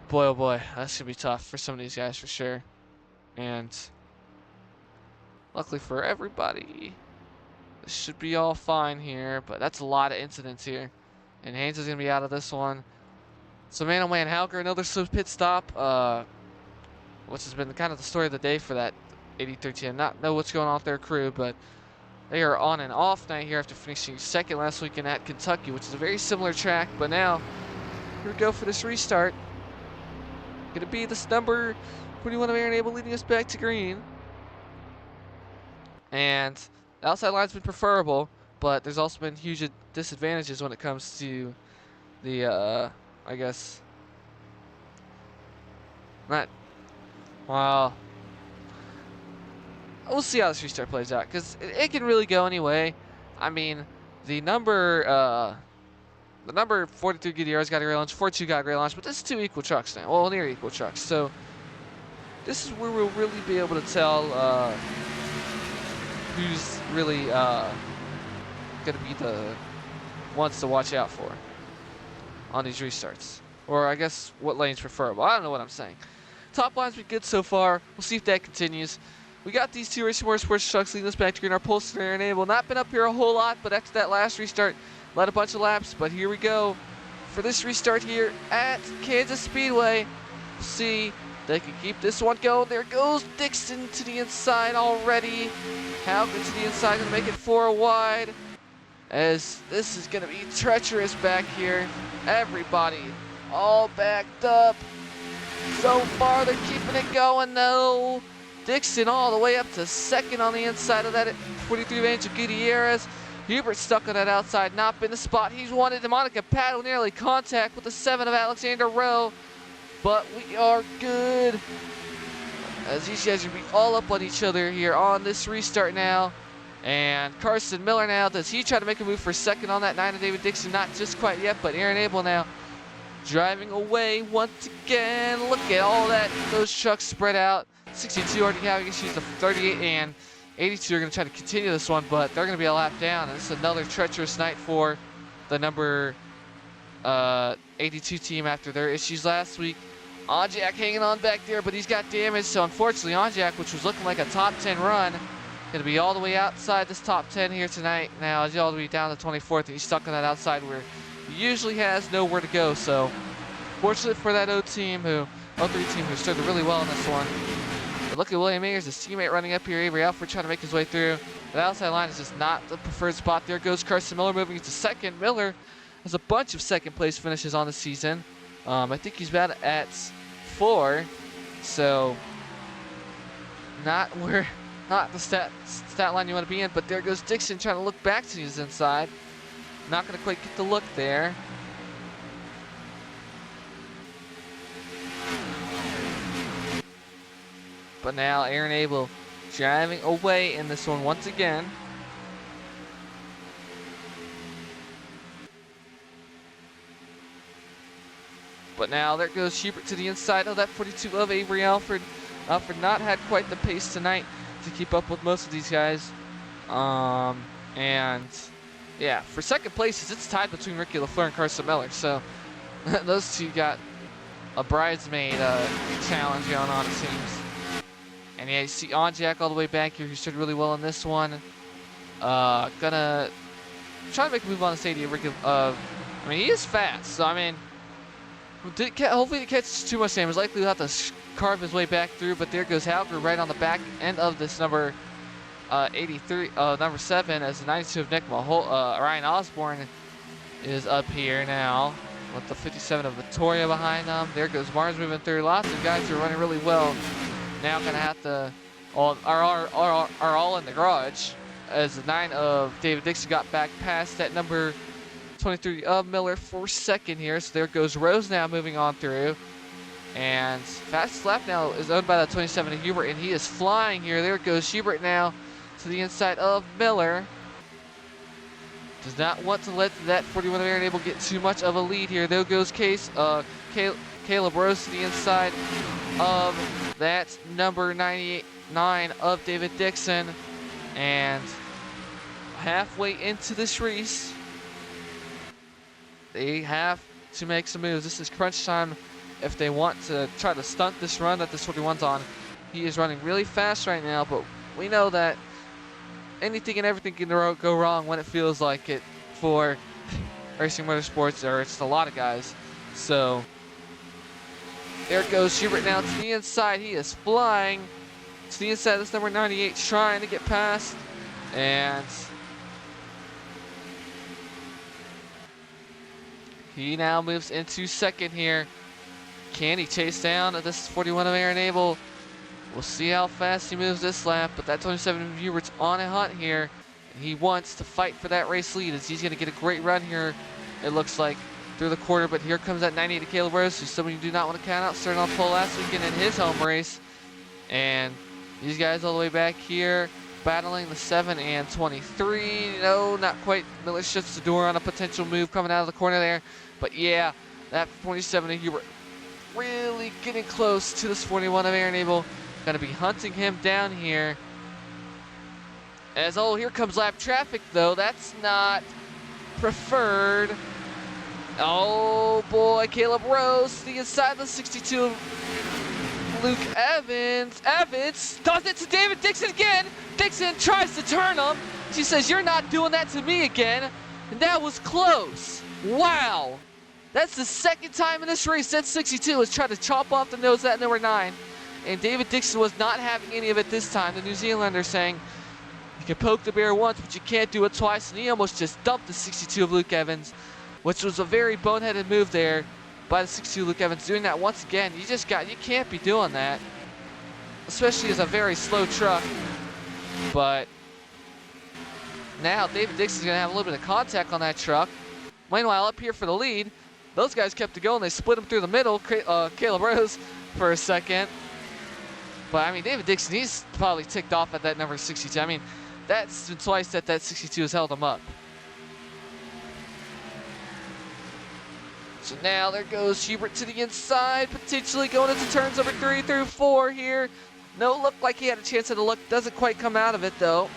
Speaker 1: boy, oh boy, that's going to be tough for some of these guys for sure. And luckily for everybody, this should be all fine here. But that's a lot of incidents here. And Haynes is going to be out of this one. So man, oh man, Halger, another slow pit stop. Which has been kind of the story of the day for that 83 team. Not know what's going on with their crew, but they are on an off night here after finishing second last weekend at Kentucky, which is a very similar track. But now, here we go for this restart. Gonna be this number 21 of Aaron Abel leading us back to green. And the outside line's been preferable, but there's also been huge disadvantages when it comes to the, I guess, not, well, we'll see how this restart plays out, because it can really go any way. I mean, the number 43 Gutierrez got a gray launch, 42 got a gray launch, but this is two equal trucks now. Well, near equal trucks. So this is where we'll really be able to tell who's really going to be the ones to watch out for on these restarts. Or I guess what lane's preferable. I don't know what I'm saying. Top line's been good so far. We'll see if that continues. We got these two Racing Motorsports trucks leading us back to green. Our pole scenario enable. Not been up here a whole lot, but after that last restart, led a bunch of laps. But here we go for this restart here at Kansas Speedway. We'll see if they can keep this one going. There goes Dixon to the inside already. Halvin to the inside, gonna make it 4 wide. As this is gonna be treacherous back here. Everybody all backed up. So far they're keeping it going though. Dixon all the way up to second on the inside of that 43 range of Gutierrez. Hubert stuck on that outside, not been the spot he's wanted. Monica Paddle nearly contact with the 7 of Alexander Rowe. But we are good. As these guys are going to be all up on each other here on this restart now. And Carson Miller now, does he try to make a move for second on that 9 of David Dixon? Not just quite yet, but Aaron Abel now driving away once again. Look at all that, those trucks spread out. 62 already having issues, the 38 and 82 are going to try to continue this one, but they're going to be a lap down. And this is another treacherous night for the number 82 team after their issues last week. Onjak hanging on back there, but he's got damage. So unfortunately, Onjak, which was looking like a top 10 run, going to be all the way outside this top 10 here tonight. Now, he's all the way down to 24th, and he's stuck on that outside where he usually has nowhere to go. So fortunate for that 03 team who started really well in this one. But look at William Ayers, his teammate running up here. Avery Alford trying to make his way through. The outside line is just not the preferred spot. There goes Carson Miller moving into second. Miller has a bunch of second place finishes on the season. I think he's about at 4. So not the stat line you want to be in. But there goes Dixon trying to look back to his inside. Not going to quite get the look there. But now Aaron Abel driving away in this one once again. But now there goes Hubert to the inside of that 42 of Avery Alford. Alford not had quite the pace tonight to keep up with most of these guys. And yeah, for second places, it's tied between Ricky LaFleur and Carson Miller. So those two got a bridesmaid challenge going on, it seems. And yeah, you see Onjak all the way back here, who started really well in this one. Gonna try to make a move on the stadium. I mean, he is fast, so I mean, hopefully he catches too much damage. Likely he'll have to carve his way back through, but there goes Halker right on the back end of this number 83, number 7, as the 92 of Nick Ryan Osborne is up here now with the 57 of Vittoria behind them. There goes Mars moving through. Lots of guys who are running really well. Now gonna have to are all in the garage as the 9 of David Dixon got back past that number 23 of Miller for second here. So there goes Rose now moving on through. And fastest lap now is owned by that 27 of Hubert, and he is flying here. There goes Hubert now to the inside of Miller. Does not want to let that 41 of Aaron Abel get too much of a lead here. There goes Caleb Rose to the inside of that number 99 of David Dixon. And halfway into this race, they have to make some moves. This is crunch time if they want to try to stunt this run that this 41's on. He is running really fast right now, but we know that anything and everything can go wrong when it feels like it for racing motorsports, or it's a lot of guys. So there goes Hubert now to the inside. He is flying to the inside. This number 98 trying to get past, and he now moves into second here. Can he chase down this 41 of Aaron Abel? We'll see how fast he moves this lap, but that 27 of Hubert's on a hunt here. And he wants to fight for that race lead as he's going to get a great run here, it looks like, through the quarter. But here comes that 98 of Caleb Rose, who's someone you do not want to count out, starting on pole last weekend in his home race. And these guys all the way back here battling the 7 and 23. No, not quite. Miller shuts the door on a potential move coming out of the corner there. But yeah, that 27 of Hubert really getting close to this 41 of Aaron Abel. Going to be hunting him down here. As, oh, here comes lap traffic, though. That's not preferred. Oh, boy. Caleb Rose to the inside of the 62 of Luke Evans. Evans does it to David Dixon again. Dixon tries to turn him. She says, "You're not doing that to me again." And that was close. Wow. That's the second time in this race that 62 has tried to chop off the nose of that number 9. And David Dixon was not having any of it this time. The New Zealander saying, you can poke the bear once, but you can't do it twice. And he almost just dumped the 62 of Luke Evans, which was a very boneheaded move there by the 62 Luke Evans. Doing that once again, you can't be doing that, especially as a very slow truck. But now David Dixon's going to have a little bit of contact on that truck. Meanwhile, up here for the lead, those guys kept it going. They split him through the middle. Caleb Rose for a second. But, I mean, David Dixon, he's probably ticked off at that number 62. I mean, that's been twice that 62 has held him up. So now there goes Hubert to the inside, potentially going into turns number 3 through 4 here. No, looked like he had a chance at a look. Doesn't quite come out of it, though.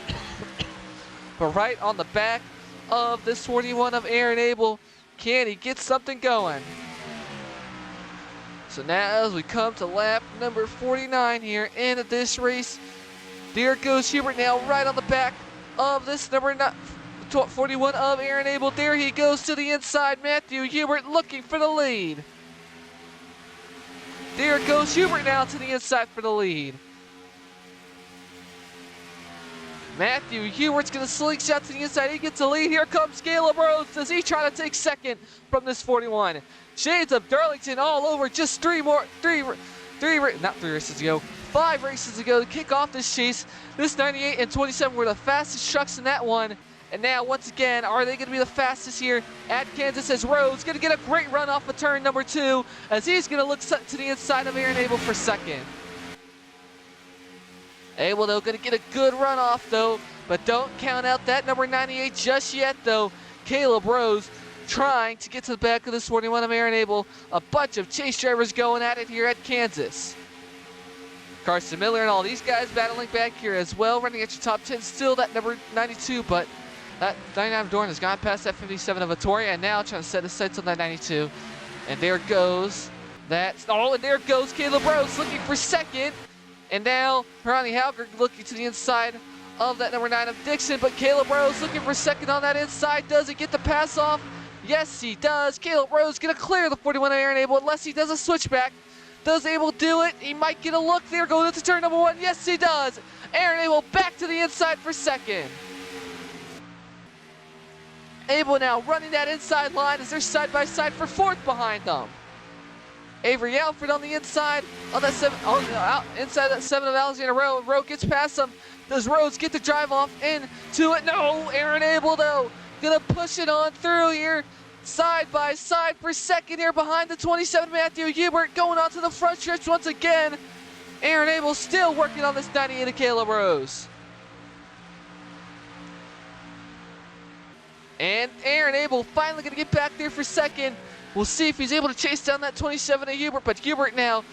Speaker 1: But right on the back of this 41 of Aaron Abel, can he get something going? So now as we come to lap number 49 here in this race, there goes Hubert now right on the back of this number 41 of Aaron Abel. There he goes to the inside. Matthew Hubert looking for the lead. There goes Hubert now to the inside for the lead. Matthew Hubert's going to slingshot to the inside. He gets the lead. Here comes Caleb Rose. Does he try to take second from this 41? Shades of Darlington all over. Just 5 races ago to kick off this chase. This 98 and 27 were the fastest trucks in that one. And now, once again, are they going to be the fastest here at Kansas as Rose going to get a great run off of turn number 2 as he's going to look to the inside of Aaron Abel for second. Abel, though, going to get a good run off, though, but don't count out that number 98 just yet, though. Caleb Rose trying to get to the back of this 41 of Aaron Abel. A bunch of chase drivers going at it here at Kansas. Carson Miller and all these guys battling back here as well, running at your top 10. Still that number 92, but that 99 of Dorn has gone past that 57 of Vittoria, and now trying to set his sights on that 92. And there goes that. Oh, and there goes Caleb Rose looking for second. And now Ronnie Halger looking to the inside of that number 9 of Dixon, but Caleb Rose looking for second on that inside. Does he get the pass off? Yes, he does. Caleb Rose going to clear the 41 of Aaron Abel unless he does a switchback. Does Abel do it? He might get a look there going into turn number 1. Yes, he does. Aaron Abel back to the inside for second. Abel now running that inside line as they're side by side for 4th behind them. Avery Alfred on the inside on that 7, inside that 7 of Alexander Rowe. Rowe gets past him. Does Rhodes get the drive off into it? No, Aaron Abel though gonna push it on through here. Side by side for second here behind the 27 Matthew Hubert, going on to the front stretch once again. Aaron Abel still working on this 98 of Caleb Rose. And Aaron Abel finally going to get back there for second. We'll see if he's able to chase down that 27 of Hubert, but Hubert now,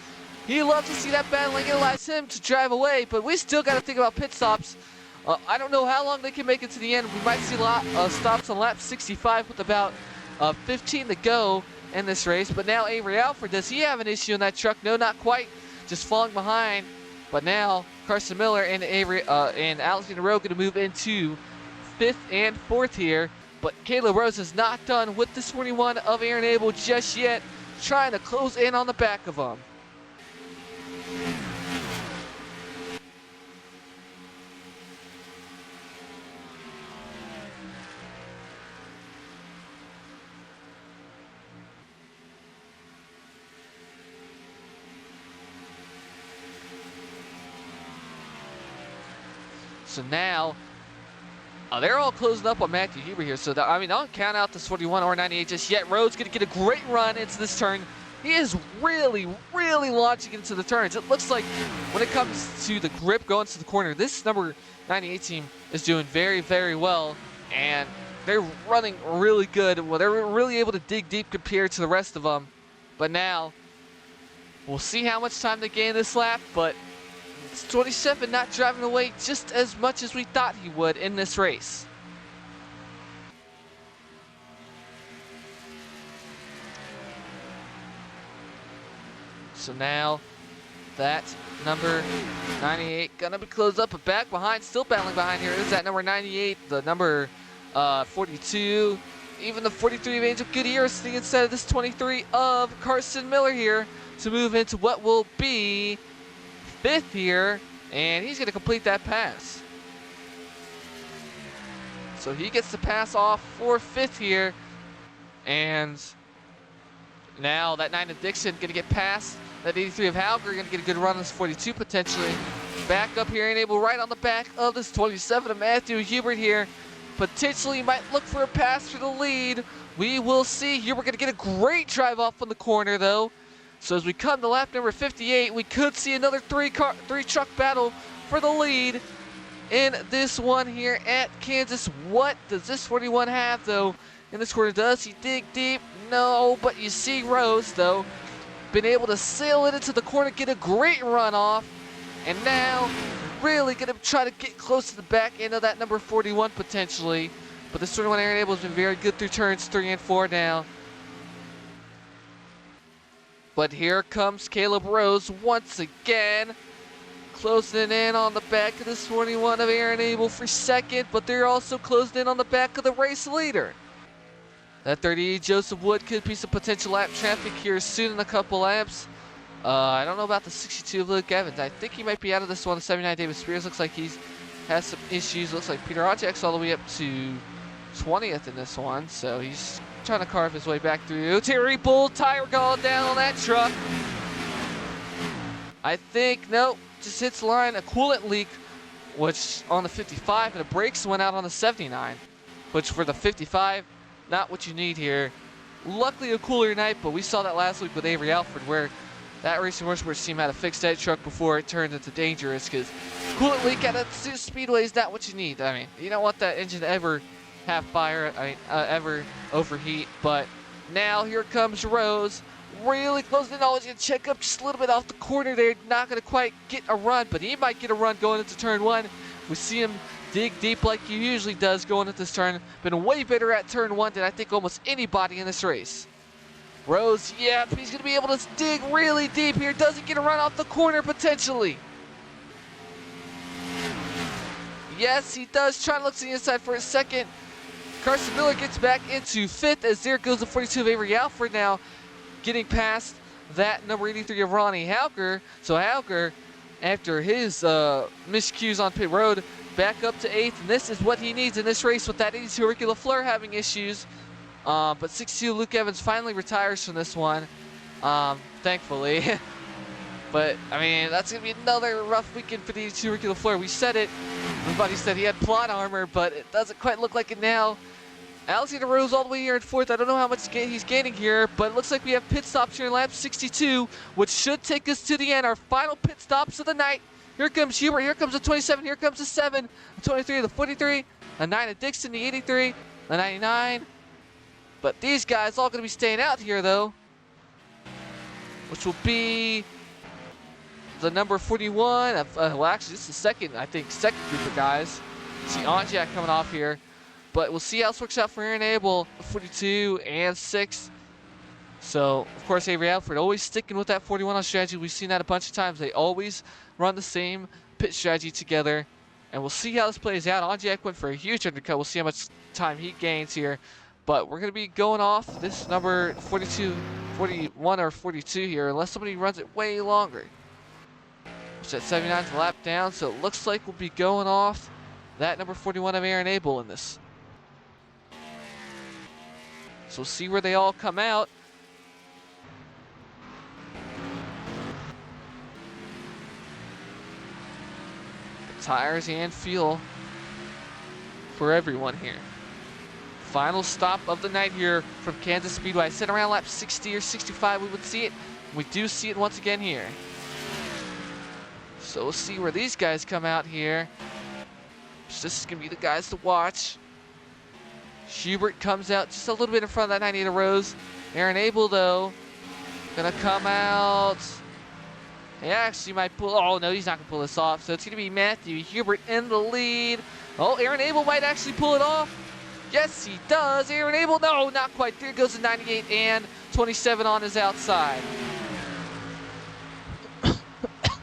Speaker 1: he loves to see that battling. It allows him to drive away, but we still got to think about pit stops. I don't know how long they can make it to the end. We might see stops on lap 65 with about 15 to go in this race, but now Avery Alford, does he have an issue in that truck? No, not quite, just falling behind. But now Carson Miller and Alexander Rowe going to move into 5th and 4th here. But Caleb Rose is not done with this 41 of Aaron Abel just yet, trying to close in on the back of him. So now, they're all closing up on Matthew Huber here. So, don't count out this 41 or 98 just yet. Rhodes going to get a great run into this turn. He is really, really launching into the turns. It looks like when it comes to the grip going to the corner, this number 98 team is doing very, very well. And they're running really good. Well, they're really able to dig deep compared to the rest of them. But now, we'll see how much time they gain this lap. But it's 27 not driving away just as much as we thought he would in this race. So now that number 98 gonna be closed up, but back behind, still battling behind here is that number 98, the number 42, even the 43 of Angel Goodyear sitting instead of this 23 of Carson Miller here to move into what will be 5th here, and he's going to complete that pass. So he gets the pass off for 5th here, and now that 9 of Dixon going to get past that 83 of Halger, going to get a good run on this 42 potentially. Back up here and able right on the back of this 27 of Matthew Hubert here. Potentially might look for a pass for the lead. We will see. Hubert going to get a great drive off on the corner though. So as we come to lap number 58, we could see another three truck battle for the lead in this one here at Kansas. What does this 41 have though in this corner? Does he dig deep? No, but you see Rose though, been able to sail it into the corner, get a great run off, and now really gonna try to get close to the back end of that number 41 potentially. But this 31 Aaron Abel has been very good through turns 3 and 4 now. But here comes Caleb Rose once again, closing in on the back of this 21 of Aaron Abel for second, but they're also closing in on the back of the race leader. That 30 Joseph Wood could be some potential lap traffic here soon in a couple laps. I don't know about the 62 of Luke Evans. I think he might be out of this one. The 79 David Spears looks like he's has some issues. Looks like Peter Ojack's all the way up to 20th in this one, so he's trying to carve his way back through. Terry Bull tire going down on that truck. I think, nope, just hits the line. A coolant leak, which on the 55, and the brakes went out on the 79, which for the 55, not what you need here. Luckily a cooler night, but we saw that last week with Avery Alford where that Racing Motorsports team had to fix that truck before it turned into dangerous, because coolant leak at a speedway is not what you need. I mean, you don't want that engine to ever have fire, ever overheat. But now here comes Rose, really closing in. Always gonna check up just a little bit off the corner there. Not gonna quite get a run, but he might get a run going into turn 1. We see him dig deep like he usually does going into this turn. Been way better at turn 1 than I think almost anybody in this race. Rose, yeah, he's gonna be able to dig really deep here. Doesn't get a run off the corner potentially. Yes, he does. Trying to look to the inside for a second. Carson Miller gets back into 5th as there goes the 42 of Avery Alford now, getting past that number 83 of Ronnie Halker. So Halker, after his miscues on pit road, back up to 8th, and this is what he needs in this race with that 82 Ricky LaFleur having issues. But 62 Luke Evans finally retires from this one, thankfully. But, I mean, that's going to be another rough weekend for the 82 Ricky LaFleur. We said it. Everybody said he had plot armor, but it doesn't quite look like it now. Alexander Rose all the way here in 4th. I don't know how much he's gaining here, but it looks like we have pit stops here in lap 62, which should take us to the end. Our final pit stops of the night. Here comes Hubert. Here comes the 27. Here comes the 7, the 23, the 43, the 9 of Dixon, the 83, the 99. But these guys all going to be staying out here, though, which will be the number 41. Well, actually, this is the second group of guys. See Onjak coming off here. But we'll see how this works out for Aaron Abel, 42 and 6. So, of course, Avery Alford always sticking with that 41 on strategy. We've seen that a bunch of times. They always run the same pit strategy together. And we'll see how this plays out. Onjak went for a huge undercut. We'll see how much time he gains here. But we're going to be going off this number 42, 41, or 42 here, unless somebody runs it way longer. Which at 79's a lap down, so it looks like we'll be going off that number 41 of Aaron Abel in this. So we'll see where they all come out. The tires and fuel for everyone here. Final stop of the night here from Kansas Speedway. I said around lap 60 or 65 we would see it. We do see it once again here. So we'll see where these guys come out here. This is going to be the guys to watch. Hubert comes out just a little bit in front of that 98 of Rose. Aaron Abel, though, going to come out. He actually might pull. Oh, no, he's not going to pull this off. So it's going to be Matthew Hubert in the lead. Oh, Aaron Abel might actually pull it off. Yes, he does. Aaron Abel, no, not quite. There goes the 98 and 27 on his outside.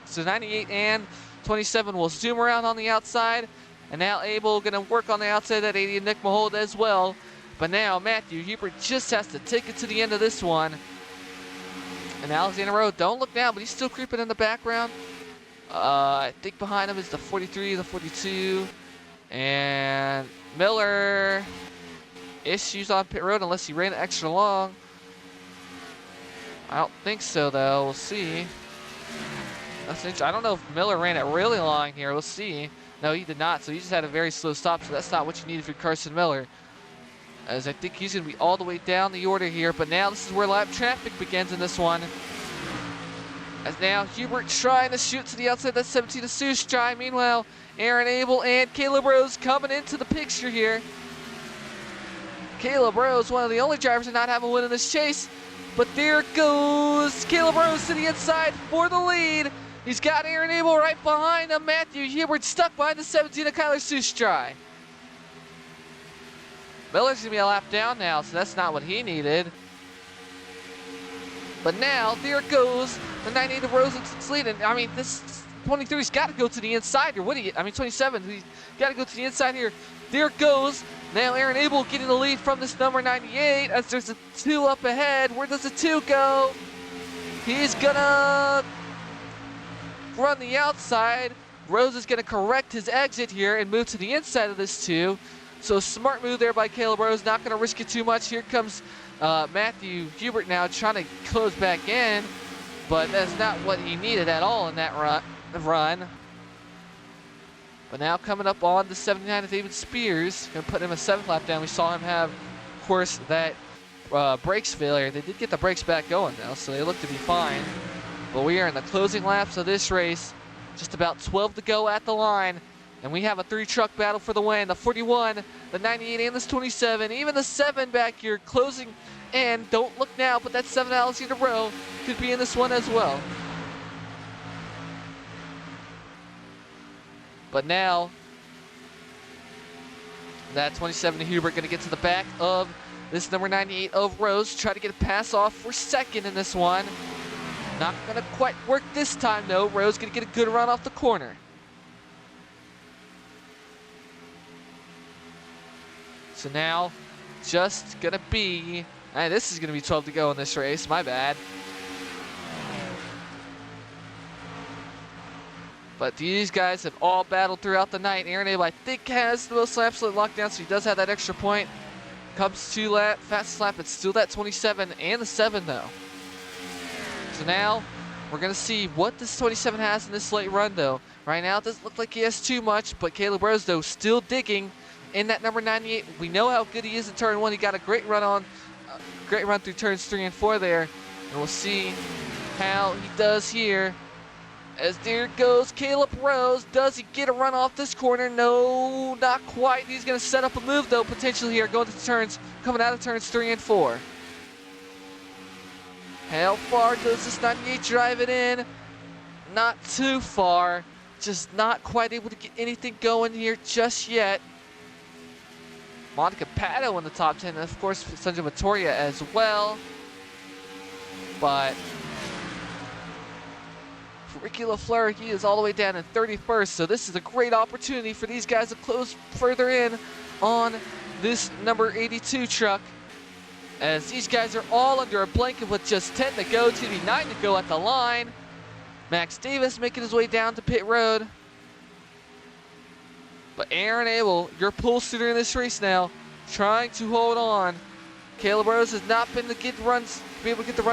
Speaker 1: So 98 and 27 will zoom around on the outside. And now Abel going to work on the outside of that 80 of Nick Mahold as well. But now Matthew Hubert just has to take it to the end of this one. And Alexander Rowe, don't look down, but he's still creeping in the background. I think behind him is the 43, the 42. And Miller, issues on pit road unless he ran it extra long. I don't think so, though. We'll see. I don't know if Miller ran it really long here. We'll see. No, he did not, so he just had a very slow stop, so that's not what you need if you're Carson Miller. As I think he's going to be all the way down the order here, but now this is where lap traffic begins in this one. As now Hubert trying to shoot to the outside, that's 17 of Sustrai. Meanwhile, Aaron Abel and Caleb Rose coming into the picture here. Caleb Rose, one of the only drivers to not have a win in this chase, but there goes Caleb Rose to the inside for the lead. He's got Aaron Abel right behind him. Matthew Hubert stuck behind the 17 of Kyler Sustrai. Miller's going to be a lap down now, so that's not what he needed. But now, there goes the 98 of Rosen's lead. And I mean, this 23's got to go to the inside here. 27, he's got to go to the inside here. There goes. Now Aaron Abel getting the lead from this number 98 as there's a 2 up ahead. Where does the 2 go? He's going to run the outside. Rose is going to correct his exit here and move to the inside of this 2. So smart move there by Caleb Rose. Not going to risk it too much. Here comes Matthew Hubert now trying to close back in. But that's not what he needed at all in that run. But now coming up on the 79 of David Spears. Going to put him a 7th lap down. We saw him have, of course, that brakes failure. They did get the brakes back going now, so they look to be fine. But we are in the closing laps of this race. Just about 12 to go at the line. And we have a 3-truck battle for the win. The 41, the 98, and this 27. Even the 7 back here closing in. Don't look now, but that 7 Alexander Rowe could be in this one as well. But now, that 27 Hubert going to get to the back of this number 98 of Rose. Try to get a pass off for 2nd in this one. Not going to quite work this time, though. Rose going to get a good run off the corner. So now, just going to be... this is going to be 12 to go in this race. My bad. But these guys have all battled throughout the night. Aaron Abel, I think, has the most laps locked down, so he does have that extra point. Comes to fastest lap. It's still that 27 and the 7, though. So now, we're going to see what this 27 has in this late run, though. Right now, it doesn't look like he has too much, but Caleb Rose, though, still digging. in that number 98. We know how good he is in turn 1. He got a great run through turns 3 and 4 there. And we'll see how he does here. As there goes Caleb Rose. Does he get a run off this corner? No, not quite. He's going to set up a move, though, potentially here, going to the turns, coming out of turns 3 and 4. How far does this 98 drive it in? Not too far. Just not quite able to get anything going here just yet. Monica Pato in the top 10, and of course, Sandra Vittoria as well. But Ricky LaFleur, he is all the way down in 31st, so this is a great opportunity for these guys to close further in on this number 82 truck, as these guys are all under a blanket with just 10 to go, to the 9 to go at the line. Max Davis making his way down to pit road. But Aaron Abel, your pole sitter in this race now, trying to hold on. Caleb Rose has not been able to get the runs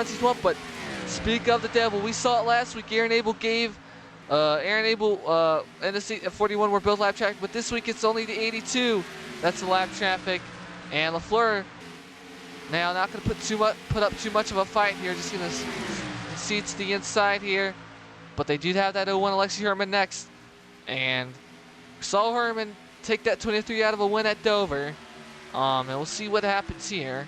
Speaker 1: he's want, but speak of the devil, we saw it last week. Aaron Abel gave and the 41 were both lap traffic, but this week it's only the 82 that's the lap traffic. And LaFleur now not going to put up too much of a fight here, just going to concede to the inside here. But they do have that 01 Alexi Herman next, and we saw Herman take that 23 out of a win at Dover. And we'll see what happens here.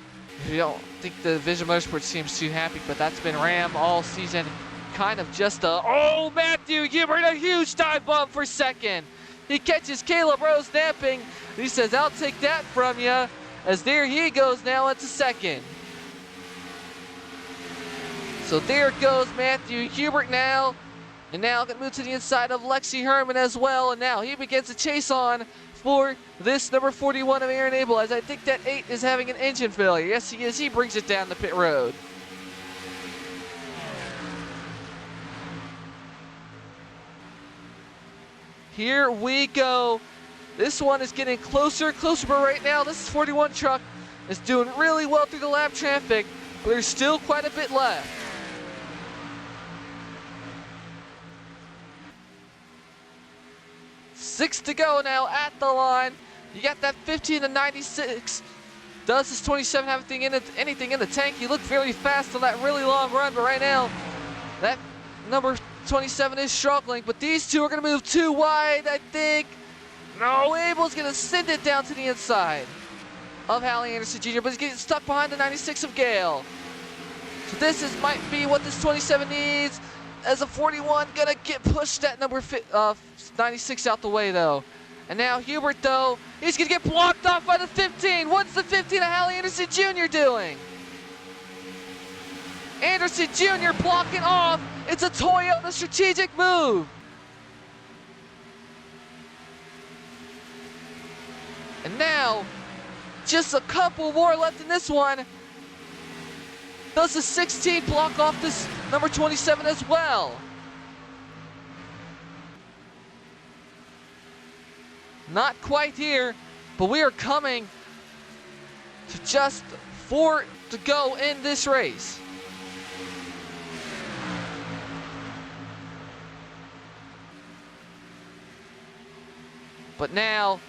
Speaker 1: I don't think the Vision Motorsports team's too happy, but that's been Ram all season. Kind of just oh, Matthew Hubert, a huge dive bomb for second. He catches Caleb Rose napping. He says, I'll take that from you, as there he goes now into second. So there goes Matthew Hubert now. And now going to move to the inside of Lexi Herman as well. And now he begins to chase on for this number 41 of Aaron Abel, as I think that 8 is having an engine failure. Yes, he is. He brings it down the pit road. Here we go. This one is getting closer, but right now this 41 truck is doing really well through the lap traffic, but there's still quite a bit left. Six to go now at the line. You got that 15 to 96. Does this 27 have anything in the tank? He looked very fast on that really long run, but right now that number 27 is struggling. But these two are going to move too wide, I think. No, Abel's going to send it down to the inside of Hallie Anderson Jr., but he's getting stuck behind the 96 of Gale. So this might be what this 27 needs, as a 41 gonna get pushed that number 96 out the way though. And now Hubert though, he's gonna get blocked off by the 15. What's the 15 of Hallie Anderson Jr. doing? Anderson Jr. blocking off. It's a Toyota strategic move. And now, just a couple more left in this one. Does the 16 block off this number 27 as well? Not quite here, but we are coming to just 4 to go in this race. But now,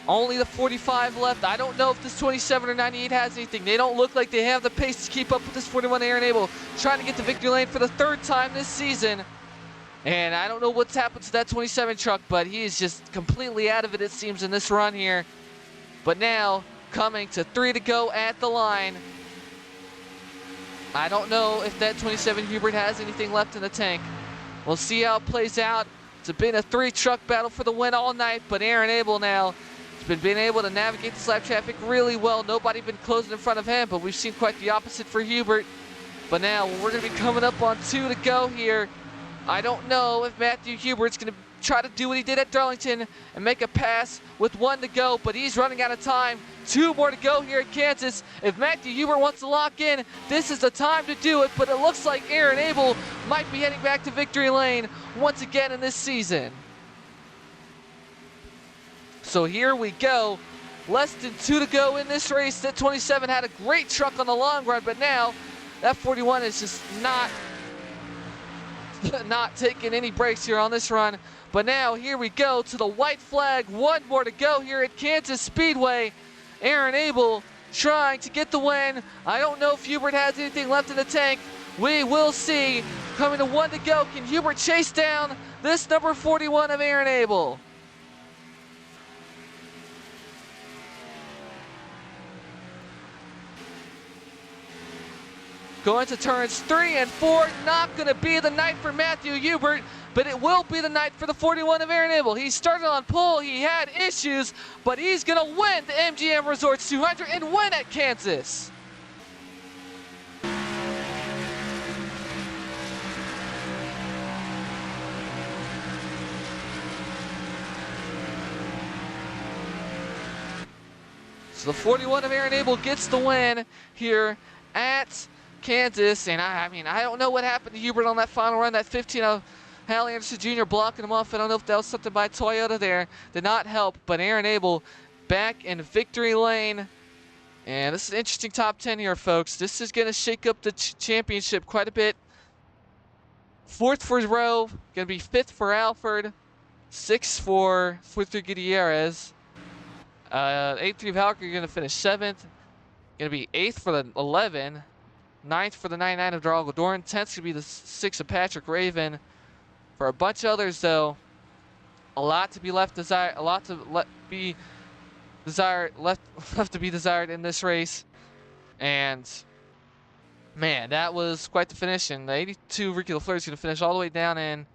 Speaker 1: only the 45 left. I don't know if this 27 or 98 has anything. They don't look like they have the pace to keep up with this 41 Aaron Abel, trying to get to victory lane for the 3rd time this season. And I don't know what's happened to that 27 truck, but he is just completely out of it seems in this run here. But now, coming to 3 to go at the line. I don't know if that 27 Hubert has anything left in the tank. We'll see how it plays out. It's been a 3-truck battle for the win all night, but Aaron Abel now has been able to navigate the lap traffic really well. Nobody been closing in front of him, but we've seen quite the opposite for Hubert. But now we're going to be coming up on 2 to go here. I don't know if Matthew Hubert's going to try to do what he did at Darlington and make a pass with 1 to go, but he's running out of time. 2 more to go here at Kansas. If Matthew Hubert wants to lock in, this is the time to do it, but it looks like Aaron Abel might be heading back to victory lane once again in this season. So here we go. Less than 2 to go in this race. That 27 had a great truck on the long run, but now that 41 is just not taking any breaks here on this run. But now here we go to the white flag. One more to go here at Kansas Speedway. Aaron Abel trying to get the win. I don't know if Hubert has anything left in the tank. We will see. Coming to one to go. Can Hubert chase down this number 41 of Aaron Abel? Going to turns 3 and 4. Not going to be the night for Matthew Hubert, but it will be the night for the 41 of Aaron Abel. He started on pole. He had issues, but he's going to win the MGM Resorts 200 and win at Kansas. So the 41 of Aaron Abel gets the win here at Kansas, and I mean, I don't know what happened to Hubert on that final run. That 15 of Hal Anderson Jr. blocking him off. I don't know if that was something by Toyota there. Did not help, but Aaron Abel back in victory lane. And this is an interesting top 10 here, folks. This is going to shake up the championship quite a bit. 4th for Rowe, going to be 5th for Alford, 6th for Gutierrez. 8th for Valkyrie, going to finish 7th. Going to be 8th for the 11. 9th for the 99 of Darrell Dorn. 10th going to be the 6 of Patrick Raven. For a bunch of others, though, a lot to be left desired. A lot to be desired. Left to be desired in this race. And man, that was quite the finish. And the 82 Ricky Lafleur is going to finish all the way down in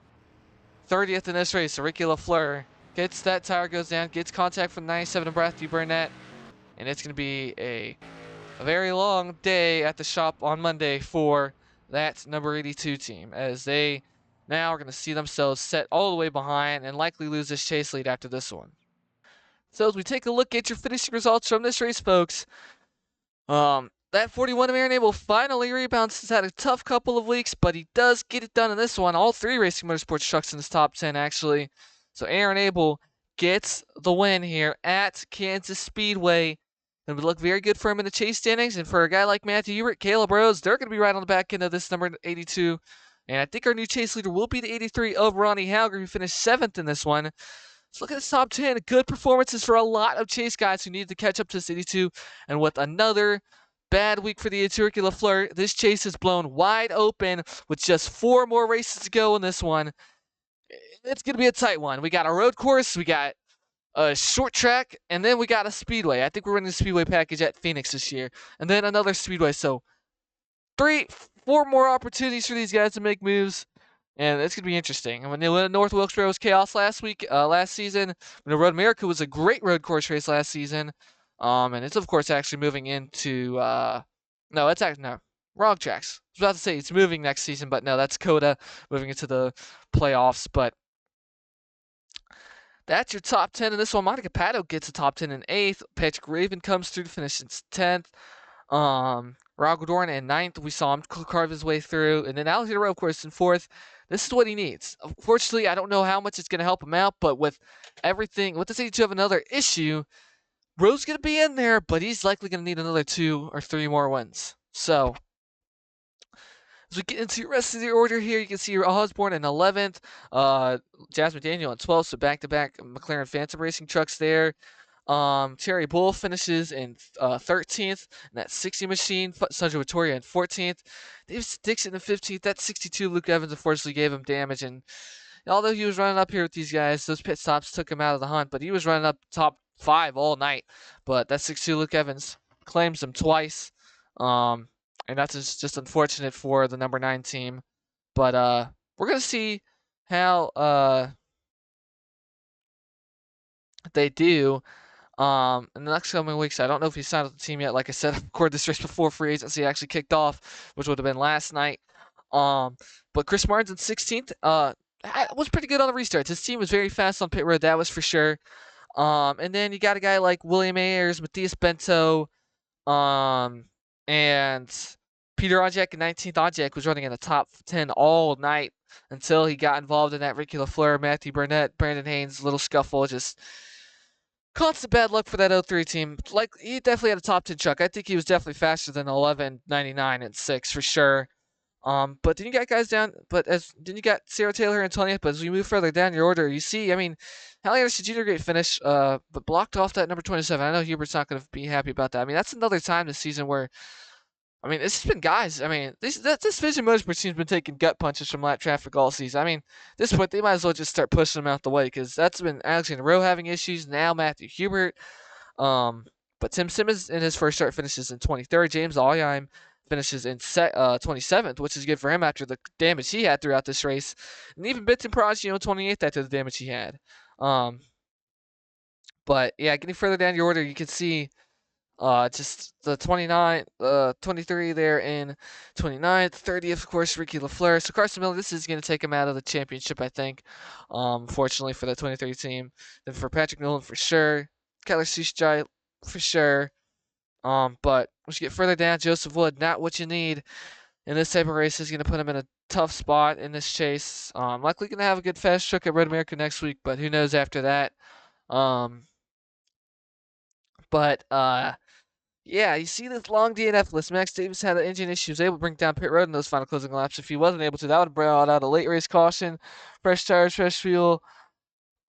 Speaker 1: 30th in this race. So Ricky Lafleur gets that tire, goes down, gets contact from the 97 of Matthew Burnett, and it's going to be a very long day at the shop on Monday for that number 82 team, as they now are going to see themselves set all the way behind and likely lose this chase lead after this one. So as we take a look at your finishing results from this race, folks, that 41 of Aaron Abel finally rebounds. He's had a tough couple of weeks, but he does get it done in this one. All 3 Racing Motorsports trucks in this top 10, actually. So Aaron Abel gets the win here at Kansas Speedway. It would look very good for him in the chase standings. And for a guy like Matthew Hubert, Caleb Rose, they're going to be right on the back end of this number 82. And I think our new chase leader will be the 83 of Ronnie Hauger, who finished 7th in this one. Let's look at this top 10. Good performances for a lot of chase guys who needed to catch up to this 82. And with another bad week for the Ricky Lafleur, this chase is blown wide open with just 4 more races to go in this one. It's going to be a tight one. We got a road course, we got a short track, and then we got a speedway. I think we're running the speedway package at Phoenix this year, and then another speedway. So 4 more opportunities for these guys to make moves, and it's gonna be interesting. And when they went at North Wilkesboro was chaos last season. When the Road America was a great road course race last season, and it's of course actually moving into no, it's actually no. Wrong tracks. I was about to say it's moving next season, but no, that's Coda moving into the playoffs. But that's your top 10 in this one. Monica Pato gets a top 10 in 8th. Patrick Raven comes through to finish in 10th. Raul Dorn in 9th. We saw him carve his way through. And then Alexander Rowe, of course, in 4th. This is what he needs. Unfortunately, I don't know how much it's going to help him out, but with everything, with this 82 have another issue, Rowe's going to be in there, but he's likely going to need another 2 or 3 more wins. So as we get into the rest of the order here, you can see your Osborne in 11th, Jasmine Daniel in 12th, so back-to-back McLaren Phantom Racing trucks there. Cherry Bull finishes in 13th, and that 60 machine, Sandra Vittoria in 14th. Davis Dixon in 15th, that 62 Luke Evans unfortunately gave him damage, and although he was running up here with these guys, those pit stops took him out of the hunt, but he was running up top 5 all night. But that 62 Luke Evans claims him twice. And that's just unfortunate for the number 9 team. But we're going to see how they do in the next coming weeks. I don't know if he signed with the team yet. Like I said, I recorded this race before free agency actually kicked off, which would have been last night. But Chris Martin's in 16th. Was pretty good on the restarts. His team was very fast on pit road, that was for sure. And then you got a guy like William Ayers, Matthias Bento, and Peter Ojek in 19th. Ojek was running in the top 10 all night until he got involved in that Ricky Lafleur, Matthew Burnett, Brandon Haynes little scuffle. Just constant bad luck for that 03 team. Like, he definitely had a top 10 truck. I think he was definitely faster than 11, 99, and 6 for sure. But then you got guys down. Then you got Sarah Taylor and Antonia. But as we move further down your order, you see, I mean, Hallie Anderson Jr. great finish. But blocked off that number 27. I know Hubert's not going to be happy about that. I mean, that's another time this season where, I mean, it's been guys. I mean, this Vision Motorsports team's been taking gut punches from lap traffic all season. I mean, at this point, they might as well just start pushing them out the way because that's been Alexander Rowe having issues. Now Matthew Hubert. Um, but Tim Simmons in his first start finishes in 23rd. James Allheim finishes in 27th, which is good for him after the damage he had throughout this race. And even Benton Progio 28th after the damage he had. But yeah, getting further down your order, you can see just the 29, 23 there in 29th, 30th, of course, Ricky LaFleur. So Carson Miller, this is going to take him out of the championship, I think, fortunately for the 23 team. Then for Patrick Nolan, for sure. Keller Sushjai, for sure. But once you get further down, Joseph Wood, not what you need in this type of race. Is going to put him in a tough spot in this chase. Likely going to have a good fast truck at Road America next week, but who knows after that. But yeah, you see this long DNF list. Max Davis had an engine issue. He was able to bring down pit road in those final closing laps. If he wasn't able to, that would have brought out a late race caution, fresh tires, fresh fuel,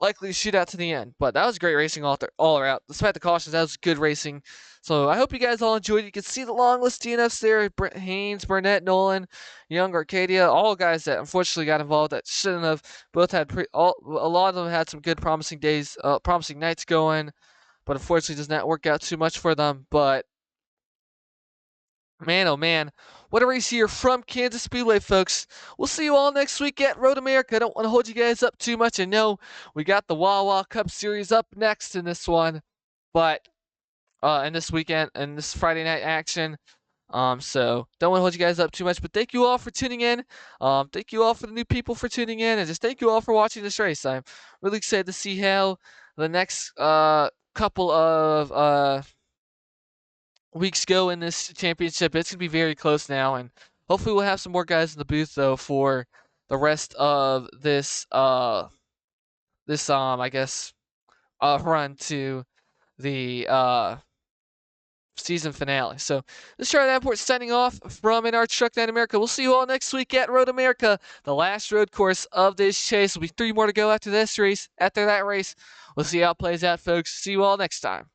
Speaker 1: likely shootout to the end. But that was great racing all around. Despite the cautions, that was good racing. So I hope you guys all enjoyed it. You can see the long list DNFs there. Brent Haynes, Burnett, Nolan, Young, Arcadia, all guys that unfortunately got involved that shouldn't have. Both had a lot of them had some good promising days, promising nights going. But unfortunately, does not work out too much for them. But man, oh man, what a race here from Kansas Speedway, folks. We'll see you all next week at Road America. I don't want to hold you guys up too much. I know we got the Wawa Cup Series up next in this one, but in this weekend and this Friday night action. So don't want to hold you guys up too much, but thank you all for tuning in. Thank you all for the new people for tuning in, and just thank you all for watching this race. I'm really excited to see how the next couple of weeks go in this championship. It's gonna be very close now, and hopefully we'll have some more guys in the booth though for the rest of this I guess run to the season finale. So this is Charlie Davenport signing off from In Our Truck Night America. We'll see you all next week at Road America, the last road course of this chase. Will be 3 more to go after this race. After that race, we'll see how it plays out, folks. See you all next time.